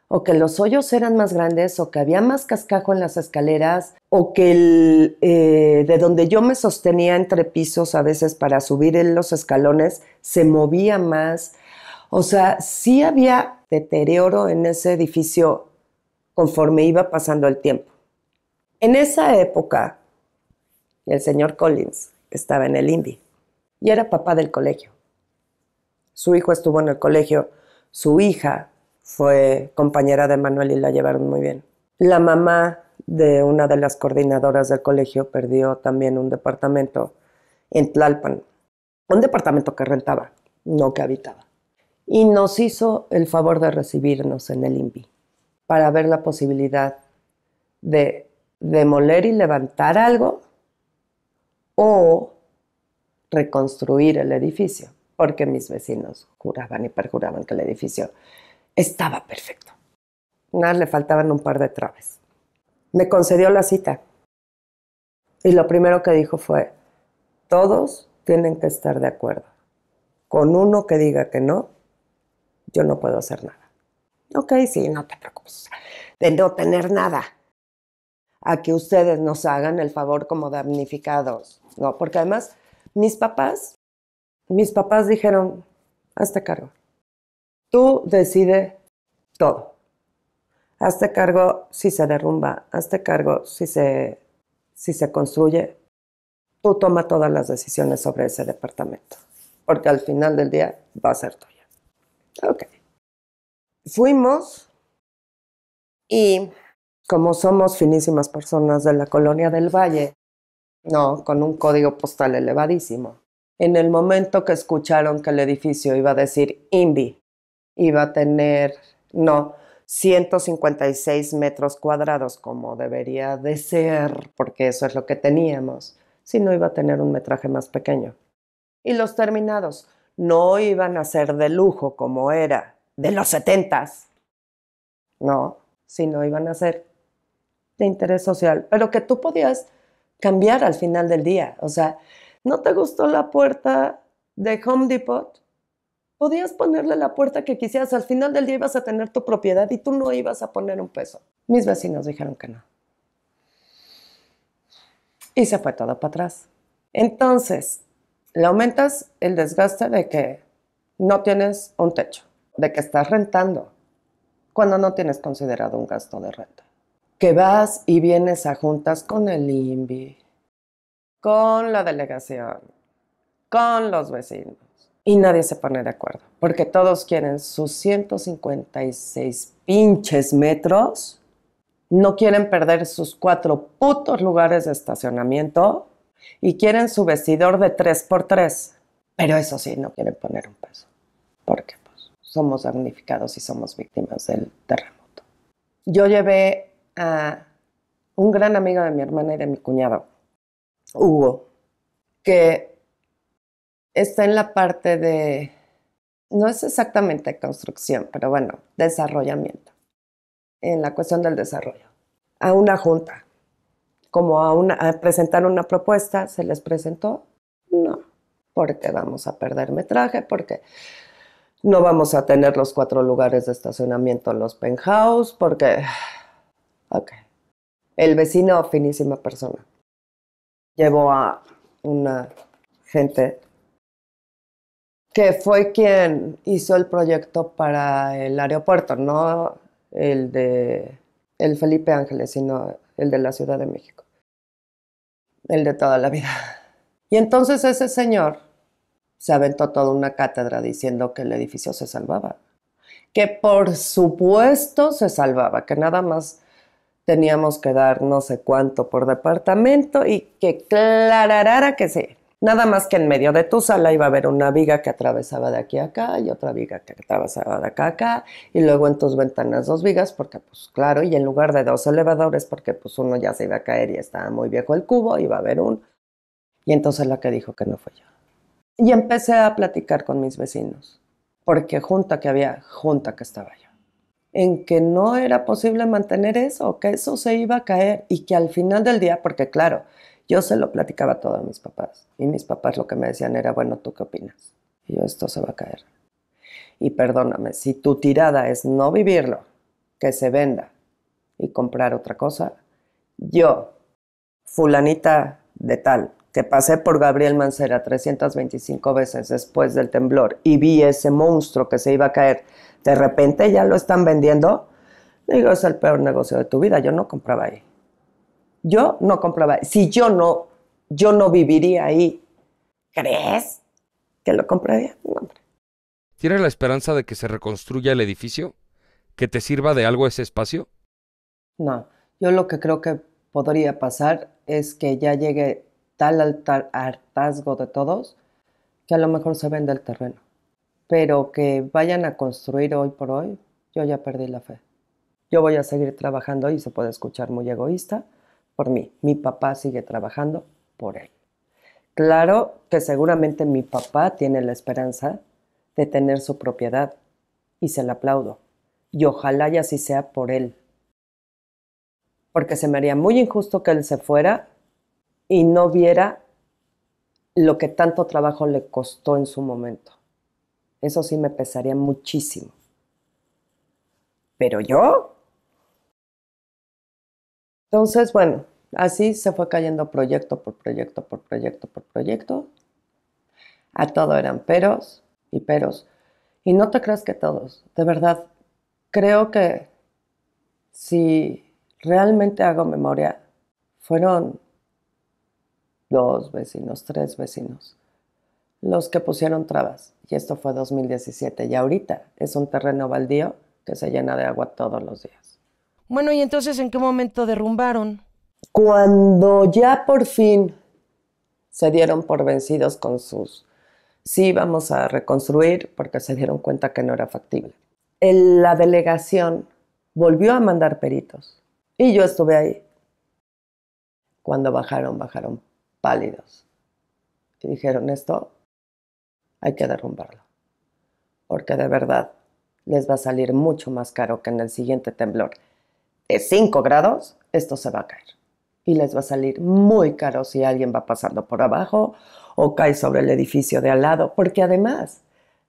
Speaker 2: o que los hoyos eran más grandes, o que había más cascajo en las escaleras, o que de donde yo me sostenía entre pisos a veces para subir en los escalones, se movía más. O sea, sí había deterioro en ese edificio conforme iba pasando el tiempo. En esa época, el señor Collins estaba en el INVI y era papá del colegio. Su hijo estuvo en el colegio, su hija fue compañera de Manuel y la llevaron muy bien. La mamá de una de las coordinadoras del colegio perdió también un departamento en Tlalpan, un departamento que rentaba, no que habitaba. Y nos hizo el favor de recibirnos en el INVI para ver la posibilidad de demoler y levantar algo o reconstruir el edificio, porque mis vecinos juraban y perjuraban que el edificio estaba perfecto. Nada, le faltaban un par de traves. Me concedió la cita y lo primero que dijo fue, todos tienen que estar de acuerdo. Con uno que diga que no, yo no puedo hacer nada. Ok, sí, no te preocupes de no tener nada. A que ustedes nos hagan el favor como damnificados, ¿no? Porque además mis papás dijeron, hazte cargo. Tú decides todo. Hazte cargo si se derrumba, hazte cargo si se construye. Tú toma todas las decisiones sobre ese departamento, porque al final del día va a ser tuya. Ok. Fuimos y como somos finísimas personas de la colonia del Valle, no, con un código postal elevadísimo, en el momento que escucharon que el edificio iba a decir INVI, iba a tener, 156 metros cuadrados como debería de ser, porque eso es lo que teníamos, si no iba a tener un metraje más pequeño. Y los terminados no iban a ser de lujo como era de los 70s, no, sino iban a ser de interés social, pero que tú podías cambiar al final del día. O sea, ¿no te gustó la puerta de Home Depot? Podías ponerle la puerta que quisieras. Al final del día ibas a tener tu propiedad y tú no ibas a poner un peso. Mis vecinos dijeron que no. Y se fue todo para atrás. Entonces, le aumentas el desgaste de que no tienes un techo, de que estás rentando, cuando no tienes considerado un gasto de renta. Que vas y vienes a juntas con el INVI, con la delegación, con los vecinos. Y nadie se pone de acuerdo, porque todos quieren sus 156 pinches metros, no quieren perder sus 4 putos lugares de estacionamiento y quieren su vestidor de 3x3. Pero eso sí, no quieren poner un peso, porque pues, somos damnificados y somos víctimas del terremoto. Yo llevé a un gran amigo de mi hermana y de mi cuñado, Hugo, que está en la parte de, no es exactamente construcción, pero bueno, desarrollamiento, en la cuestión del desarrollo, a una junta, como a presentar una propuesta. ¿Se les presentó? No, porque vamos a perder metraje, porque no vamos a tener los 4 lugares de estacionamiento en los penthouse, porque, ok. El vecino, finísima persona, llevó a una gente que fue quien hizo el proyecto para el aeropuerto, no el de el Felipe Ángeles, sino el de la Ciudad de México, el de toda la vida. Y entonces ese señor se aventó toda una cátedra diciendo que el edificio se salvaba, que por supuesto se salvaba, que nada más teníamos que dar no sé cuánto por departamento y que clararara que sí. Nada más que en medio de tu sala iba a haber una viga que atravesaba de aquí a acá y otra viga que atravesaba de acá a acá, y luego en tus ventanas 2 vigas, porque pues claro, y en lugar de 2 elevadores, porque pues uno ya se iba a caer y estaba muy viejo el cubo, iba a haber un... Y entonces la que dijo que no fue yo. Y empecé a platicar con mis vecinos, porque junta que estaba yo, en que no era posible mantener eso, que eso se iba a caer y que al final del día, porque claro, yo se lo platicaba todo a mis papás y mis papás lo que me decían era, bueno, ¿tú qué opinas? Y yo, esto se va a caer. Y perdóname, si tu tirada es no vivirlo, que se venda y comprar otra cosa, yo, fulanita de tal, que pasé por Gabriel Mancera 325 veces después del temblor y vi ese monstruo que se iba a caer, de repente ya lo están vendiendo, digo, es el peor negocio de tu vida. Yo no compraba ahí. Yo no compraba ahí. Si yo no viviría ahí, ¿crees que lo compraría? No, hombre.
Speaker 3: ¿Tienes la esperanza de que se reconstruya el edificio? ¿Que te sirva de algo ese espacio?
Speaker 2: No, yo lo que creo que podría pasar es que ya llegue tal hartazgo de todos que a lo mejor se vende el terreno. Pero que vayan a construir hoy por hoy, yo ya perdí la fe. Yo voy a seguir trabajando y se puede escuchar muy egoísta por mí. Mi papá sigue trabajando por él. Claro que seguramente mi papá tiene la esperanza de tener su propiedad y se la aplaudo. Y ojalá y así sea por él. Porque se me haría muy injusto que él se fuera y no viera lo que tanto trabajo le costó en su momento. Eso sí me pesaría muchísimo. Pero yo... Entonces, bueno, así se fue cayendo proyecto por proyecto, por proyecto, por proyecto. A todo eran peros y peros. Y no te creas que todos, de verdad. Creo que si realmente hago memoria, fueron 2 vecinos, 3 vecinos los que pusieron trabas. Y esto fue 2017. Y ahorita es un terreno baldío que se llena de agua todos los días.
Speaker 1: Bueno, ¿y entonces en qué momento derrumbaron?
Speaker 2: Cuando ya por fin se dieron por vencidos con sus sí vamos a reconstruir, porque se dieron cuenta que no era factible. La delegación volvió a mandar peritos y yo estuve ahí. Cuando bajaron pálidos y dijeron, esto hay que derrumbarlo, porque de verdad les va a salir mucho más caro que en el siguiente temblor de 5 grados, esto se va a caer. Y les va a salir muy caro si alguien va pasando por abajo o cae sobre el edificio de al lado, porque además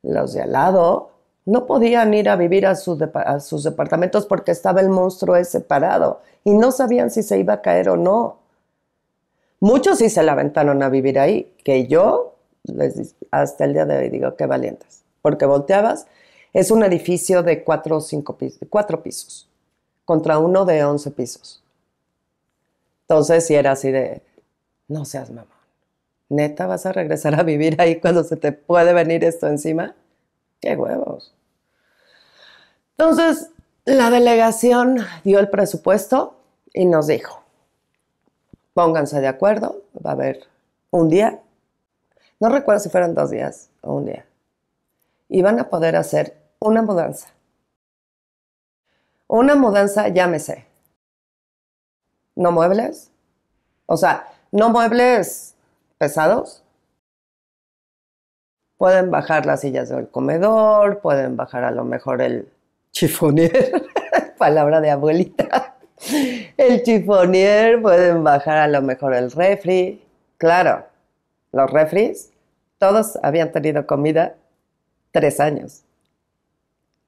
Speaker 2: los de al lado no podían ir a vivir a sus departamentos porque estaba el monstruo ese parado y no sabían si se iba a caer o no. Muchos sí se la aventaron a vivir ahí, que yo hasta el día de hoy digo qué valientes, porque volteabas, es un edificio de 4 pisos contra uno de 11 pisos. Entonces sí era así de, no seas mamón, ¿neta vas a regresar a vivir ahí cuando se te puede venir esto encima? ¡Qué huevos! Entonces la delegación dio el presupuesto y nos dijo, pónganse de acuerdo, va a haber un día, no recuerdo si fueron 2 días o un día, y van a poder hacer una mudanza. Una mudanza, llámese, no muebles, o sea, no muebles pesados. Pueden bajar las sillas del comedor, pueden bajar a lo mejor el chifonier, palabra de abuelita, el chifonier, pueden bajar a lo mejor el refri. Claro, los refris, todos habían tenido comida 3 años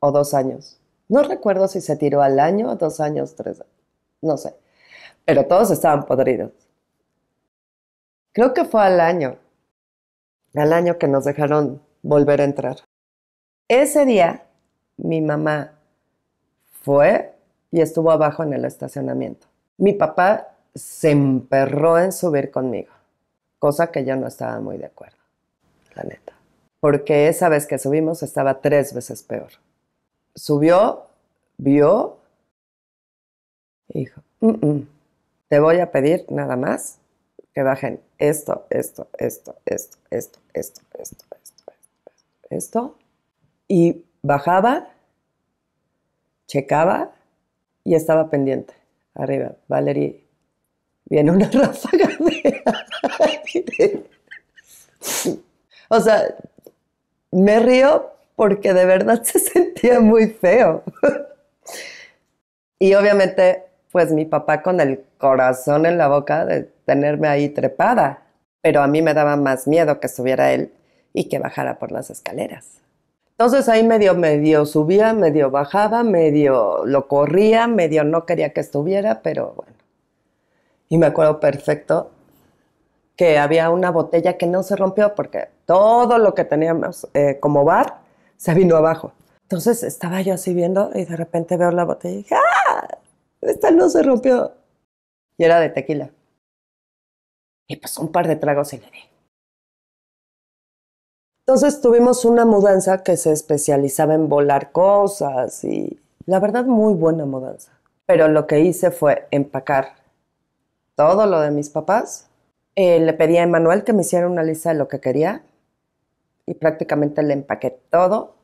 Speaker 2: o 2 años. No recuerdo si se tiró al año, 2 años, 3 años, no sé. Pero todos estaban podridos. Creo que fue al año que nos dejaron volver a entrar. Ese día, mi mamá fue y estuvo abajo en el estacionamiento. Mi papá se emperró en subir conmigo, cosa que yo no estaba muy de acuerdo, la neta. Porque esa vez que subimos estaba 3 veces peor. Subió, vio y dijo, te voy a pedir nada más que bajen esto, y bajaba, checaba y estaba pendiente. Arriba, Valerie, viene una ráfaga de aire. O sea, me río porque de verdad se sentía muy feo. Y obviamente, pues mi papá con el corazón en la boca de tenerme ahí trepada. Pero a mí me daba más miedo que subiera él y que bajara por las escaleras. Entonces ahí medio subía, medio bajaba, medio lo corría, medio no quería que estuviera, pero bueno. Y me acuerdo perfecto que había una botella que no se rompió porque todo lo que teníamos como bar se vino abajo. Entonces estaba yo así viendo y de repente veo la botella y dije, ¡ah! Esta no se rompió. Y era de tequila. Y pues un par de tragos y le di. Entonces tuvimos una mudanza que se especializaba en volar cosas y la verdad muy buena mudanza. Pero lo que hice fue empacar todo lo de mis papás. Le pedí a Emanuel que me hiciera una lista de lo que quería y prácticamente le empaqué todo.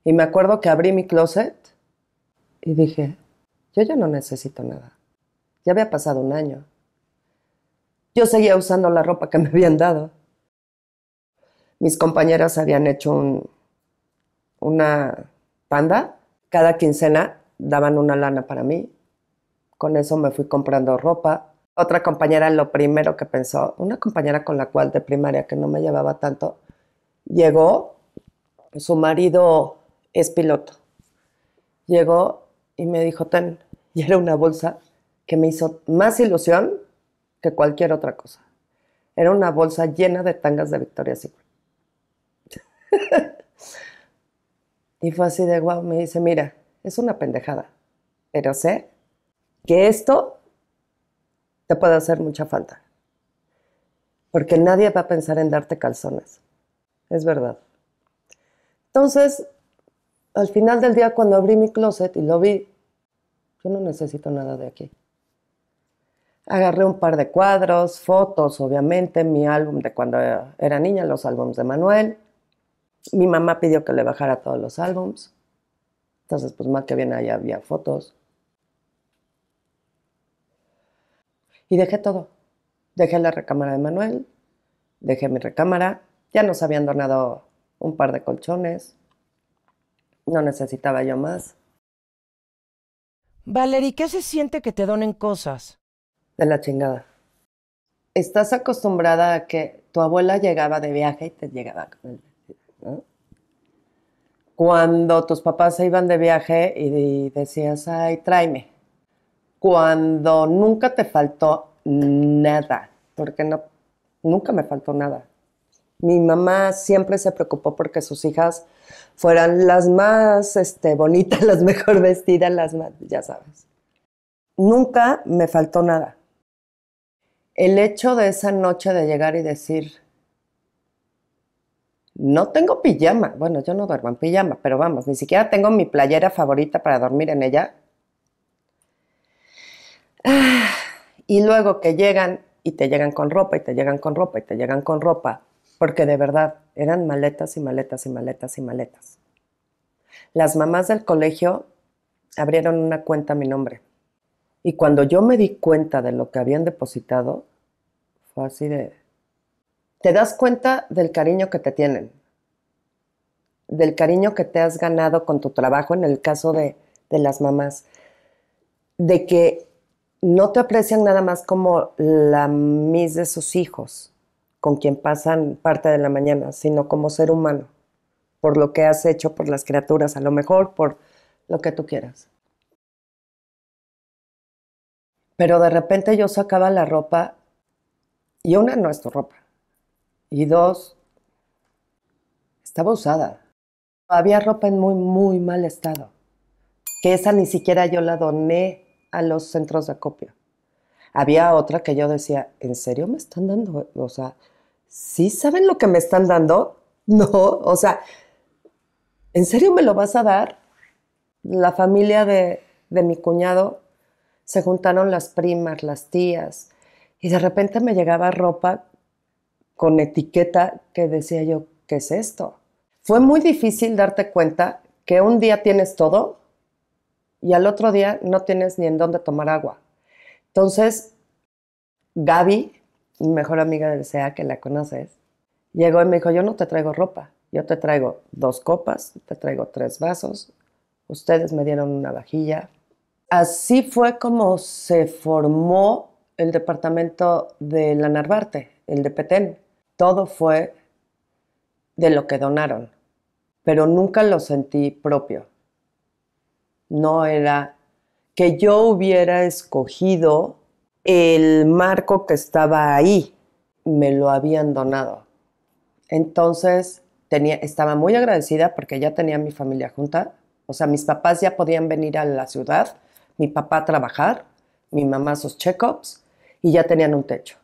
Speaker 2: Y me acuerdo que abrí mi closet y dije, yo ya no necesito nada. Ya había pasado 1 año. Yo seguía usando la ropa que me habían dado. Mis compañeras habían hecho una tanda. Cada quincena daban una lana para mí. Con eso me fui comprando ropa. Otra compañera, lo primero que pensó, una compañera con la cual de primaria que no me llevaba tanto, llegó, su marido es piloto. Llegó y me dijo, ten, y era una bolsa que me hizo más ilusión que cualquier otra cosa. Era una bolsa llena de tangas de Victoria's Secret. Y fue así de guau, me dice, mira, es una pendejada. pero sé que esto te puede hacer mucha falta. Porque nadie va a pensar en darte calzones. Es verdad. Entonces, al final del día, cuando abrí mi closet y lo vi, yo no necesito nada de aquí. Agarré un par de cuadros, fotos, obviamente, mi álbum de cuando era niña, los álbumes de Manuel. Mi mamá pidió que le bajara todos los álbums. Entonces, pues más que bien ahí había fotos. Y dejé todo. Dejé la recámara de Manuel, dejé mi recámara. Ya nos habían donado un par de colchones. No necesitaba yo más.
Speaker 1: Valerie, ¿qué se siente que te donen cosas?
Speaker 2: De la chingada. Estás acostumbrada a que tu abuela llegaba de viaje y te llegaba con el vestido, ¿no? Cuando tus papás se iban de viaje y decías, ay, tráeme. Cuando nunca te faltó nada, porque no, nunca me faltó nada. Mi mamá siempre se preocupó porque sus hijas fueran las más bonitas, las mejor vestidas, las más, ya sabes. Nunca me faltó nada. El hecho de esa noche de llegar y decir, no tengo pijama, bueno, yo no duermo en pijama, pero vamos, ni siquiera tengo mi playera favorita para dormir en ella. Y luego que llegan y te llegan con ropa y te llegan con ropa y te llegan con ropa, porque de verdad eran maletas y maletas y maletas y maletas. Las mamás del colegio abrieron una cuenta a mi nombre. Y cuando yo me di cuenta de lo que habían depositado, fue así de... Te das cuenta del cariño que te tienen, del cariño que te has ganado con tu trabajo, en el caso de las mamás, de que no te aprecian nada más como la miss de sus hijos, con quien pasan parte de la mañana, sino como ser humano, por lo que has hecho por las criaturas, a lo mejor por lo que tú quieras. Pero de repente yo sacaba la ropa, y una, no es tu ropa, y dos, estaba usada. Había ropa en muy, muy mal estado, que esa ni siquiera yo la doné a los centros de acopio. Había otra que yo decía, ¿en serio me están dando? O sea, ¿sí saben lo que me están dando? No, o sea, ¿en serio me lo vas a dar? La familia de mi cuñado, se juntaron las primas, las tías, y de repente me llegaba ropa con etiqueta que decía yo, ¿qué es esto? Fue muy difícil darte cuenta que un día tienes todo y al otro día no tienes ni en dónde tomar agua. Entonces, Gaby, mi mejor amiga del SEA, que la conoces, llegó y me dijo, yo no te traigo ropa, yo te traigo 2 copas, te traigo 3 vasos, ustedes me dieron una vajilla. Así fue como se formó el departamento de la Narvarte, el de Petén. Todo fue de lo que donaron, pero nunca lo sentí propio. No era que yo hubiera escogido el marco que estaba ahí, me lo habían donado. Entonces estaba muy agradecida porque ya tenía mi familia junta. O sea, mis papás ya podían venir a la ciudad, mi papá a trabajar, mi mamá sus check-ups y ya tenían un techo.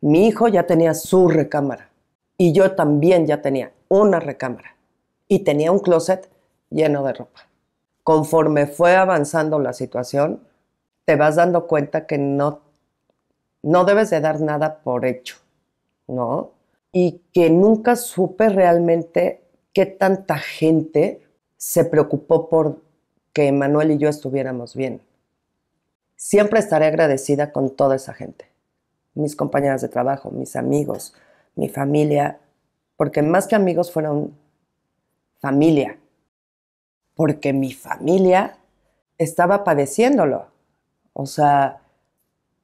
Speaker 2: Mi hijo ya tenía su recámara y yo también ya tenía una recámara y tenía un closet lleno de ropa. Conforme fue avanzando la situación, te vas dando cuenta que no debes de dar nada por hecho, ¿no? Y que nunca supe realmente qué tanta gente se preocupó por que Manuel y yo estuviéramos bien. Siempre estaré agradecida con toda esa gente. Mis compañeras de trabajo, mis amigos, mi familia, porque más que amigos fueron familia. Porque mi familia estaba padeciéndolo. O sea,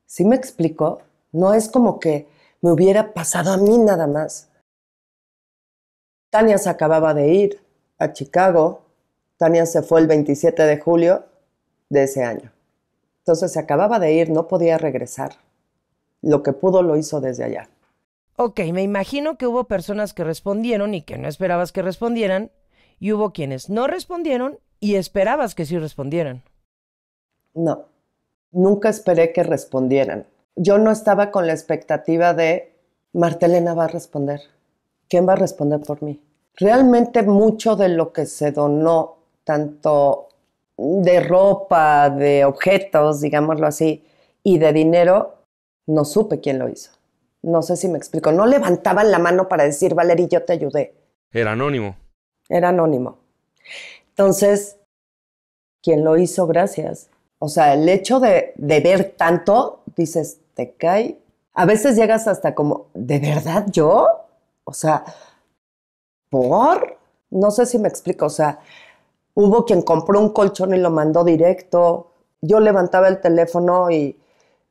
Speaker 2: ¿sí me explico? No es como que me hubiera pasado a mí nada más. Tania se acababa de ir a Chicago. Tania se fue el 27 de julio de ese año. Entonces se acababa de ir, no podía regresar. Lo que pudo lo hizo desde allá.
Speaker 1: Ok, me imagino que hubo personas que respondieron y que no esperabas que respondieran, y hubo quienes no respondieron y esperabas que sí respondieran.
Speaker 2: No, nunca esperé que respondieran. Yo no estaba con la expectativa de Martelena va a responder. ¿Quién va a responder por mí? Realmente mucho de lo que se donó, tanto de ropa, de objetos, digámoslo así, y de dinero, no supe quién lo hizo. No sé si me explico. No levantaban la mano para decir, Valerie, yo te ayudé.
Speaker 3: Era anónimo.
Speaker 2: Era anónimo. Entonces, ¿quién lo hizo? Gracias. O sea, el hecho de ver tanto, dices, te cae. A veces llegas hasta como, ¿de verdad yo? O sea, ¿por? No sé si me explico. O sea, hubo quien compró un colchón y lo mandó directo. Yo levantaba el teléfono y,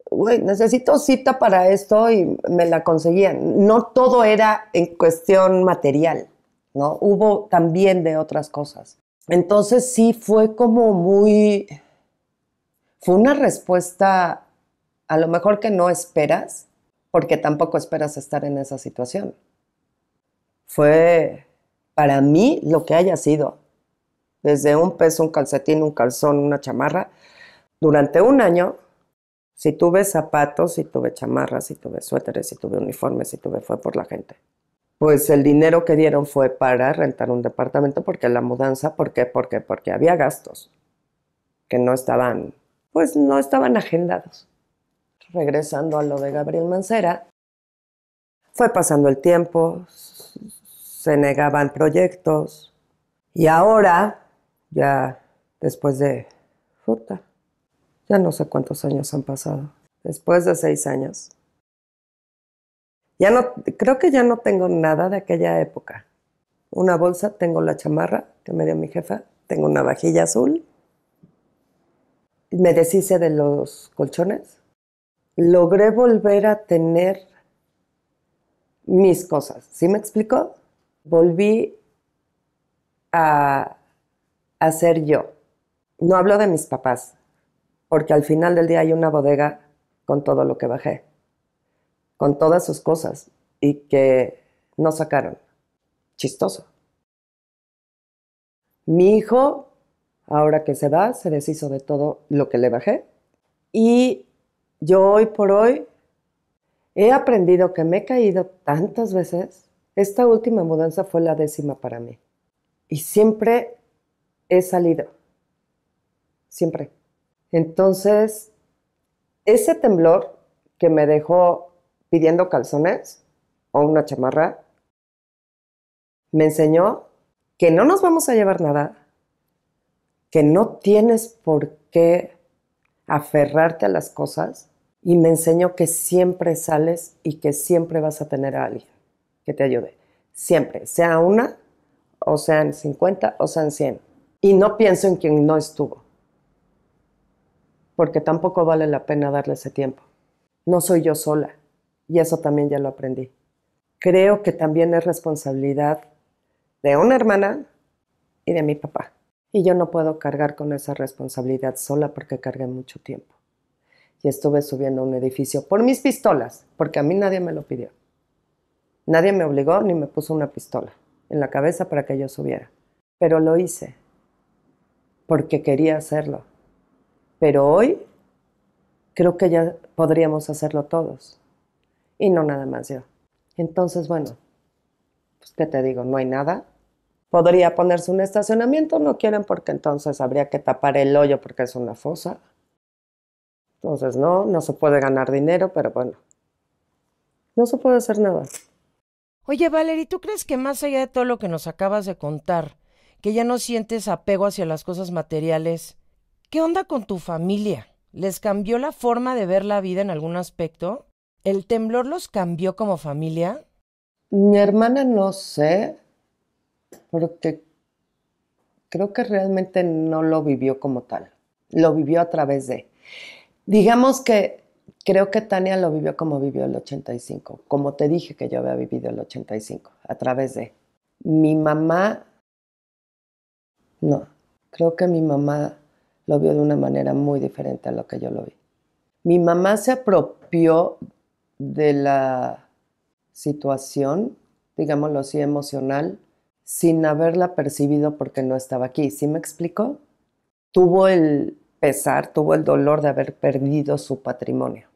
Speaker 2: güey, necesito cita para esto y me la conseguían. No todo era en cuestión material, ¿no? Hubo también de otras cosas. Entonces sí fue como muy... Fue una respuesta a lo mejor que no esperas, porque tampoco esperas estar en esa situación. Fue para mí lo que haya sido, desde un peso, un calcetín, un calzón, una chamarra. Durante un año, si tuve zapatos, si tuve chamarras, si tuve suéteres, si tuve uniformes, si tuve, fue por la gente. Pues el dinero que dieron fue para rentar un departamento, porque la mudanza, ¿por qué? Porque había gastos que no estaban, pues no estaban agendados. Regresando a lo de Gabriel Mancera, fue pasando el tiempo, se negaban proyectos y ahora, ya después de, ya no sé cuántos años han pasado, después de 6 años, ya no, creo que ya no tengo nada de aquella época. Una bolsa, tengo la chamarra que me dio mi jefa, tengo una vajilla azul, me deshice de los colchones, logré volver a tener mis cosas. ¿Sí me explico? Volví a ser yo. No hablo de mis papás, porque al final del día hay una bodega con todo lo que bajé, con todas sus cosas y que no sacaron. Chistoso. Mi hijo, ahora que se va, se deshizo de todo lo que le bajé y yo hoy por hoy he aprendido que me he caído tantas veces. Esta última mudanza fue la 10ª para mí. Y siempre he salido. Siempre. Entonces, ese temblor que me dejó pidiendo calzones o una chamarra, me enseñó que no nos vamos a llevar nada, que no tienes por qué aferrarte a las cosas, y me enseñó que siempre sales y que siempre vas a tener a alguien que te ayude. Siempre, sea una, o sean 50, o sean 100. Y no pienso en quien no estuvo, porque tampoco vale la pena darle ese tiempo. No soy yo sola, y eso también ya lo aprendí. Creo que también es responsabilidad de una hermana y de mi papá. Y yo no puedo cargar con esa responsabilidad sola porque cargué mucho tiempo. Y estuve subiendo a un edificio por mis pistolas, porque a mí nadie me lo pidió. Nadie me obligó ni me puso una pistola en la cabeza para que yo subiera. Pero lo hice, porque quería hacerlo. Pero hoy creo que ya podríamos hacerlo todos. Y no nada más yo. Entonces, bueno, pues ¿qué te digo? No hay nada. Podría ponerse un estacionamiento, no quieren porque entonces habría que tapar el hoyo porque es una fosa. Entonces no se puede ganar dinero, pero bueno, no se puede hacer nada.
Speaker 1: Oye, Valerie, ¿tú crees que más allá de todo lo que nos acabas de contar, que ya no sientes apego hacia las cosas materiales, qué onda con tu familia? ¿Les cambió la forma de ver la vida en algún aspecto? ¿El temblor los cambió como familia?
Speaker 2: Mi hermana no sé, porque creo que realmente no lo vivió como tal. Lo vivió a través de. Digamos que creo que Tania lo vivió como vivió el 85, como te dije que yo había vivido el 85, a través de. Mi mamá, no, creo que mi mamá lo vio de una manera muy diferente a lo que yo lo vi. Mi mamá se apropió de la situación, digámoslo así, emocional, sin haberla percibido porque no estaba aquí. ¿Sí me explico? Tuvo pesar, tuvo el dolor de haber perdido su patrimonio,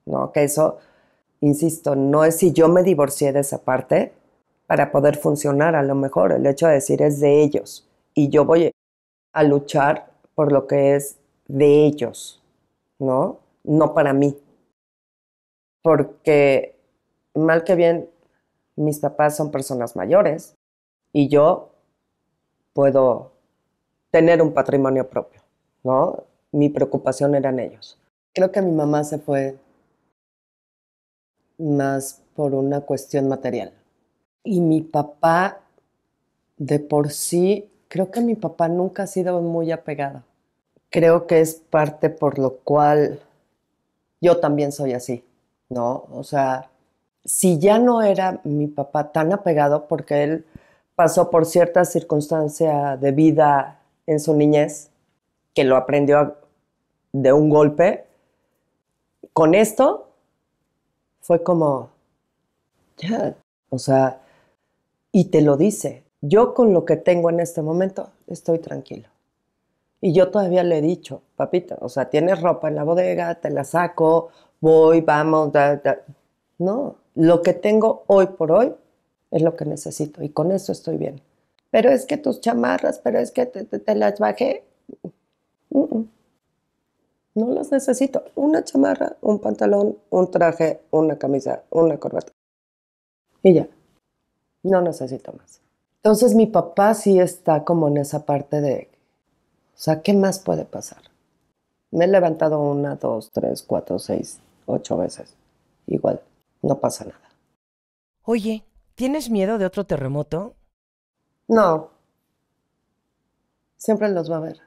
Speaker 2: ¿no? Que eso, insisto, no es si yo me divorcié de esa parte para poder funcionar. A lo mejor el hecho de decir es de ellos y yo voy a luchar por lo que es de ellos, ¿no? No para mí. Porque mal que bien, mis papás son personas mayores y yo puedo tener un patrimonio propio, ¿no? Mi preocupación eran ellos. Creo que mi mamá se fue más por una cuestión material. Y mi papá, de por sí, creo que mi papá nunca ha sido muy apegado. Creo que es parte por lo cual yo también soy así, ¿no? O sea, si ya no era mi papá tan apegado porque él pasó por cierta circunstancia de vida en su niñez, que lo aprendió de un golpe, con esto fue como, ya, o sea, y te lo dice. Yo con lo que tengo en este momento estoy tranquilo. Y yo todavía le he dicho, papito, o sea, tienes ropa en la bodega, te la saco, voy, vamos, No, lo que tengo hoy por hoy es lo que necesito y con eso estoy bien. Pero es que tus chamarras, pero es que te las bajé. No las necesito. Una chamarra, un pantalón, un traje, una camisa, una corbata. Y ya, no necesito más. Entonces mi papá sí está como en esa parte de, o sea, ¿qué más puede pasar? Me he levantado 1, 2, 3, 4, 6, 8 veces. Igual, no pasa nada.
Speaker 1: Oye, ¿tienes miedo de otro terremoto?
Speaker 2: No, siempre los va a haber.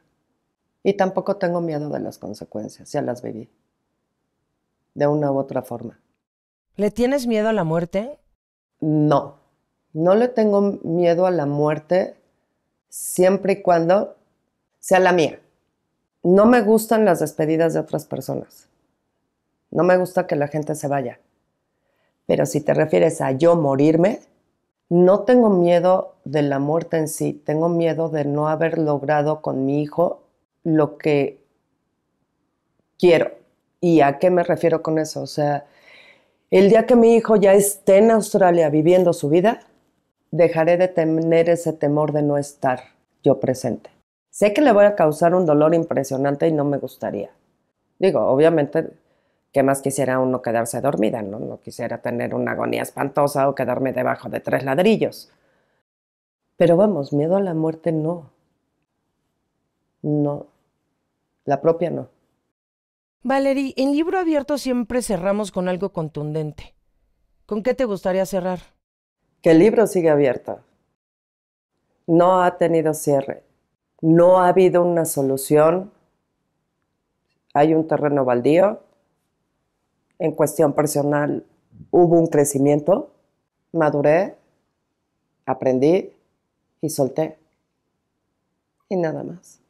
Speaker 2: Y tampoco tengo miedo de las consecuencias, ya las viví. De una u otra forma.
Speaker 1: ¿Le tienes miedo a la muerte?
Speaker 2: No, no le tengo miedo a la muerte siempre y cuando sea la mía. No me gustan las despedidas de otras personas. No me gusta que la gente se vaya. Pero si te refieres a yo morirme, no tengo miedo de la muerte en sí. Tengo miedo de no haber logrado con mi hijo lo que quiero. ¿Y a qué me refiero con eso? O sea, el día que mi hijo ya esté en Australia viviendo su vida, dejaré de tener ese temor de no estar yo presente. Sé que le voy a causar un dolor impresionante y no me gustaría. Digo, obviamente, ¿qué más quisiera uno quedarse dormida? No, no quisiera tener una agonía espantosa o quedarme debajo de 3 ladrillos. Pero vamos, miedo a la muerte no. No. La propia no.
Speaker 1: Valerie, en Libro Abierto siempre cerramos con algo contundente. ¿Con qué te gustaría cerrar?
Speaker 2: Que el libro sigue abierto. No ha tenido cierre. No ha habido una solución. Hay un terreno baldío. En cuestión personal hubo un crecimiento. Maduré, aprendí y solté. Y nada más.